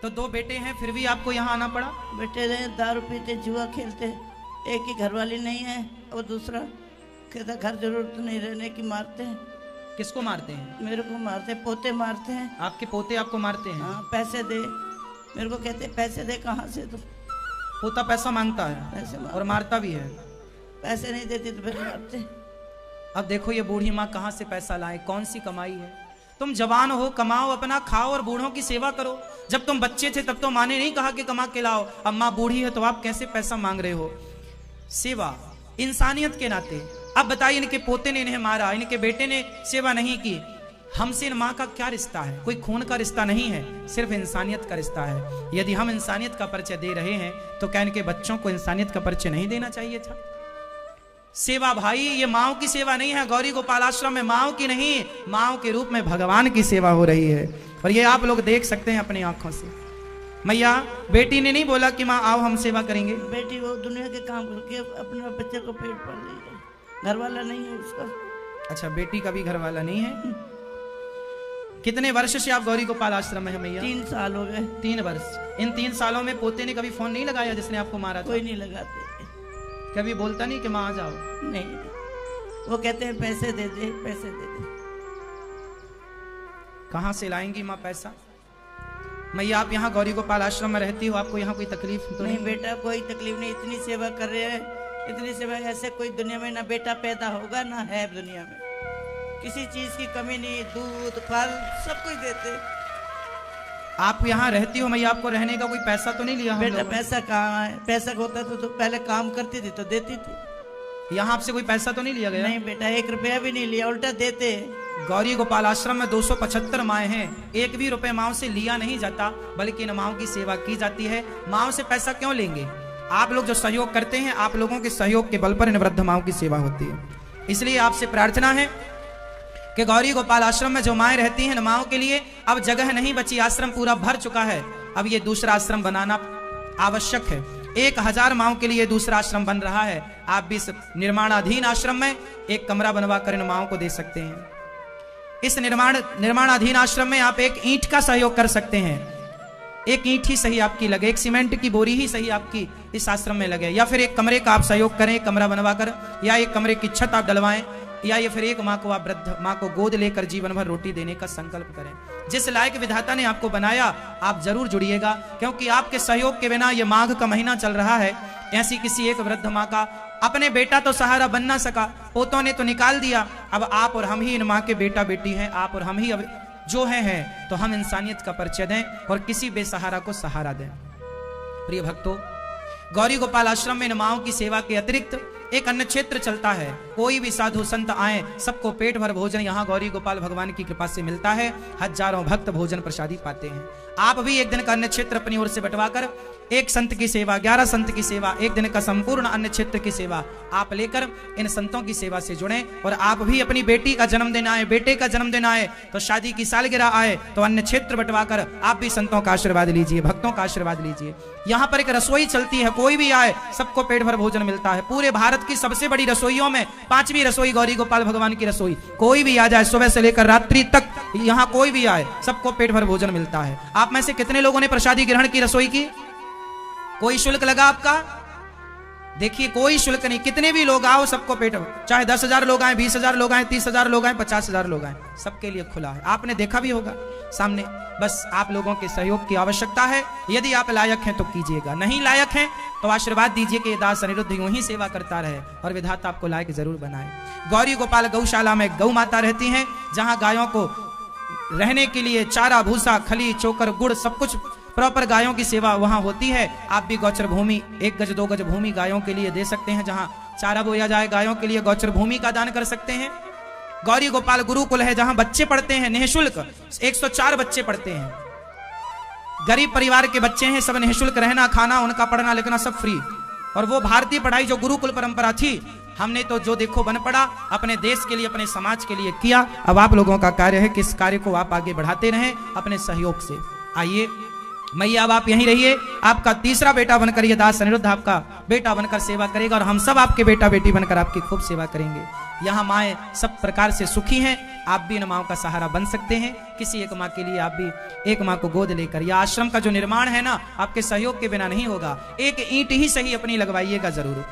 तो 2 बेटे हैं फिर भी आपको यहाँ आना पड़ा? बेटे दारू पीते, जुआ खेलते, एक ही घरवाली नहीं है और दूसरा कहता घर जरूरत नहीं रहने की, मारते हैं। किसको मारते हैं? मेरे को मारते, पोते मारते हैं। आपके पोते आपको मारते हैं? हाँ, पैसे दे। मेरे को कहते पैसे दे। कहाँ से? तो पोता पैसा मांगता है? पैसे और मारता भी है? पैसे नहीं देती तो फिर मारते। अब देखो ये बूढ़ी माँ कहाँ से पैसा लाए, कौन सी कमाई है? तुम जवान हो, कमाओ, अपना खाओ और बूढ़ों की सेवा करो। जब तुम बच्चे थे तब तो माँ ने नहीं कहा कि कमा के लाओ। अब माँ बूढ़ी है तो आप कैसे पैसा मांग रहे हो? सेवा इंसानियत के नाते। अब बताइए, इनके पोते ने इन्हें मारा, इनके बेटे ने सेवा नहीं की, हमसे इन माँ का क्या रिश्ता है? कोई खून का रिश्ता नहीं है, सिर्फ इंसानियत का रिश्ता है। यदि हम इंसानियत का परिचय दे रहे हैं तो क्या इनके बच्चों को इंसानियत का परिचय नहीं देना चाहिए था? सेवा भाई, ये माओ की सेवा नहीं है। गौरी गोपाल आश्रम में माओ की नहीं, माओ के रूप में भगवान की सेवा हो रही है और ये आप लोग देख सकते हैं अपनी आंखों से। मैया, बेटी ने नहीं बोला कि माँ आओ हम सेवा करेंगे? बेटी वो दुनिया के काम करके अपने बच्चे को पेट पाल रही है, घर वाला नहीं है उसका। अच्छा, बेटी का भी घर वाला नहीं है। कितने वर्ष से आप गौरी गोपाल आश्रम में है मैया? 3 साल हो गए। 3 वर्ष। इन 3 सालों में पोते ने कभी फोन नहीं लगाया जिसने आपको मारा था? कोई नहीं लगाते। कभी बोलता नहीं कि माँ आ जाओ? नहीं, वो कहते हैं पैसे दे दे, पैसे दे दे। कहाँ से लाएंगी माँ पैसा? मैया, आप यहाँ गौरी गोपाल आश्रम में रहती हो, आपको यहाँ कोई तकलीफ तो नहीं? बेटा कोई तकलीफ नहीं, इतनी सेवा कर रहे हैं, इतनी सेवा। ऐसे कोई दुनिया में ना बेटा पैदा होगा ना है दुनिया में, किसी चीज की कमी नहीं। दूध फल सब कुछ देते। आप यहाँ रहती हो मैया, आपको रहने का कोई पैसा तो नहीं लिया? बेटा पैसा कहाँ है? पैसा होता तो पहले काम करती थी तो देती थी। यहाँ आपसे कोई पैसा तो नहीं लिया गया? नहीं बेटा, 1 रुपया भी नहीं लिया, उल्टा देते। गौरी गोपाल आश्रम में 275 माएँ हैं, एक भी रुपए माओ से लिया नहीं जाता, बल्कि इन माओ की सेवा की जाती है। माओ से पैसा क्यों लेंगे? आप लोग जो सहयोग करते हैं, आप लोगों के सहयोग के बल पर इन वृद्ध माओ की सेवा होती है। इसलिए आपसे प्रार्थना है कि गौरी गोपाल आश्रम में जो माएँ रहती हैं, माओ के लिए अब जगह नहीं बची, आश्रम पूरा भर चुका है। अब ये दूसरा आश्रम बनाना आवश्यक है। 1000 माओ के लिए दूसरा आश्रम बन रहा है। आप भी इस निर्माणाधीन आश्रम में एक कमरा बनवा कर इन माओ को दे सकते हैं। इस निर्माणाधीन आश्रम में आप एक ईंट का सहयोग कर सकते हैं। एक ईंट ही सही आपकी लगे, एक सीमेंट की बोरी ही सही आपकी इस आश्रम में लगे, या फिर एक कमरे का आप सहयोग करें, एक कमरा बनवा कर, या एक कमरे की छत आप डलवाएं, या ये फिर एक माँ को आप वृद्ध माँ को गोद लेकर जीवन भर रोटी देने का संकल्प करें। जिस लायक विधाता ने आपको बनाया, आप जरूर जुड़िएगा, क्योंकि आपके सहयोग के बिना ये माघ का महीना चल रहा है। ऐसी किसी एक वृद्ध माँ का अपने बेटा तो सहारा बन ना सका, पोतों ने तो निकाल दिया, अब आप और हम ही इन माँ के बेटा बेटी हैं। आप और हम ही अब जो हैं तो हम इंसानियत का परिचय दें और किसी बेसहारा को सहारा दें। प्रिय भक्तों, गौरी गोपाल आश्रम में इन माओं की सेवा के अतिरिक्त एक अन्य क्षेत्र चलता है। कोई भी साधु संत आए, सबको पेट भर भोजन यहाँ गौरी गोपाल भगवान की कृपा से मिलता है। हजारों भक्त भोजन प्रसादी पाते हैं। आप भी एक दिन का अन्य क्षेत्र अपनी ओर से बंटवाकर एक संत की सेवा, 11 संत की सेवा, एक दिन का संपूर्ण अन्य क्षेत्र की सेवा आप लेकर इन संतों की सेवा से जुड़ें। और आप भी अपनी बेटी का जन्मदिन आए, बेटे का जन्मदिन आए, तो शादी की सालगिरह आए, तो अन्य क्षेत्र बंटवाकर आप भी संतों का आशीर्वाद लीजिए, भक्तों का आशीर्वाद लीजिए। यहाँ पर एक रसोई चलती है, कोई भी आए सबको पेट भर भोजन मिलता है। पूरे भारत की सबसे बड़ी रसोइयों में 5वीं रसोई गौरी गोपाल भगवान की रसोई। कोई भी आ जाए, सुबह से लेकर रात्रि तक यहाँ कोई भी आए, सबको पेट भर भोजन मिलता है। आप में से कितने लोगों ने प्रसादी ग्रहण की रसोई की? कोई शुल्क लगा आपका? देखिए, कोई शुल्क नहीं, कितने भी लोग आओ सबको पेट, चाहे 10,000 लोग आए, 20,000 लोग आए, 30,000 लोग आए, 50,000 लोग आए, सबके लिए खुला है। आपने देखा भी होगा सामने। बस आप लोगों के सहयोग की आवश्यकता है। यदि आप लायक हैं तो कीजिएगा, नहीं लायक हैं तो आशीर्वाद दीजिए कि दास अनिरुद्ध यूं ही सेवा करता रहे और विधाता आपको लायक जरूर बनाए। गौरी गोपाल गौशाला में गौ माता रहती हैं, जहां गायों को रहने के लिए चारा, भूसा, खली, चोकर, गुड़ सब कुछ प्रॉपर गायों की सेवा वहां होती है। आप भी गौचर भूमि 1 गज 2 गज भूमि गायों के लिए दे सकते हैं, जहां चारा बोया जाए गायों के लिए गौचर भूमि का दान कर सकते हैं। गौरी गोपाल गुरुकुल है, जहां बच्चे पढ़ते हैं निःशुल्क, 104 बच्चे पढ़ते हैं। गरीब परिवार के बच्चे हैं, सब निःशुल्क, रहना खाना उनका, पढ़ना लिखना सब फ्री। और वो भारतीय पढ़ाई जो गुरुकुल परंपरा थी, हमने तो जो देखो बन पड़ा, अपने देश के लिए, अपने समाज के लिए किया। अब आप लोगों का कार्य है कि इस कार्य को आप आगे बढ़ाते रहें अपने सहयोग से। आइए मैया, अब आप यहीं रहिए। आपका तीसरा बेटा बनकर ये दास अनिरुद्ध आपका बेटा बनकर सेवा करेगा, और हम सब आपके बेटा बेटी बनकर आपकी खूब सेवा करेंगे। यहाँ माएँ सब प्रकार से सुखी हैं। आप भी इन माओं का सहारा बन सकते हैं। किसी एक माँ के लिए आप भी एक माँ को गोद लेकर, यह आश्रम का जो निर्माण है ना, आपके सहयोग के बिना नहीं होगा। एक ईंट ही सही अपनी लगवाइएगा जरूर।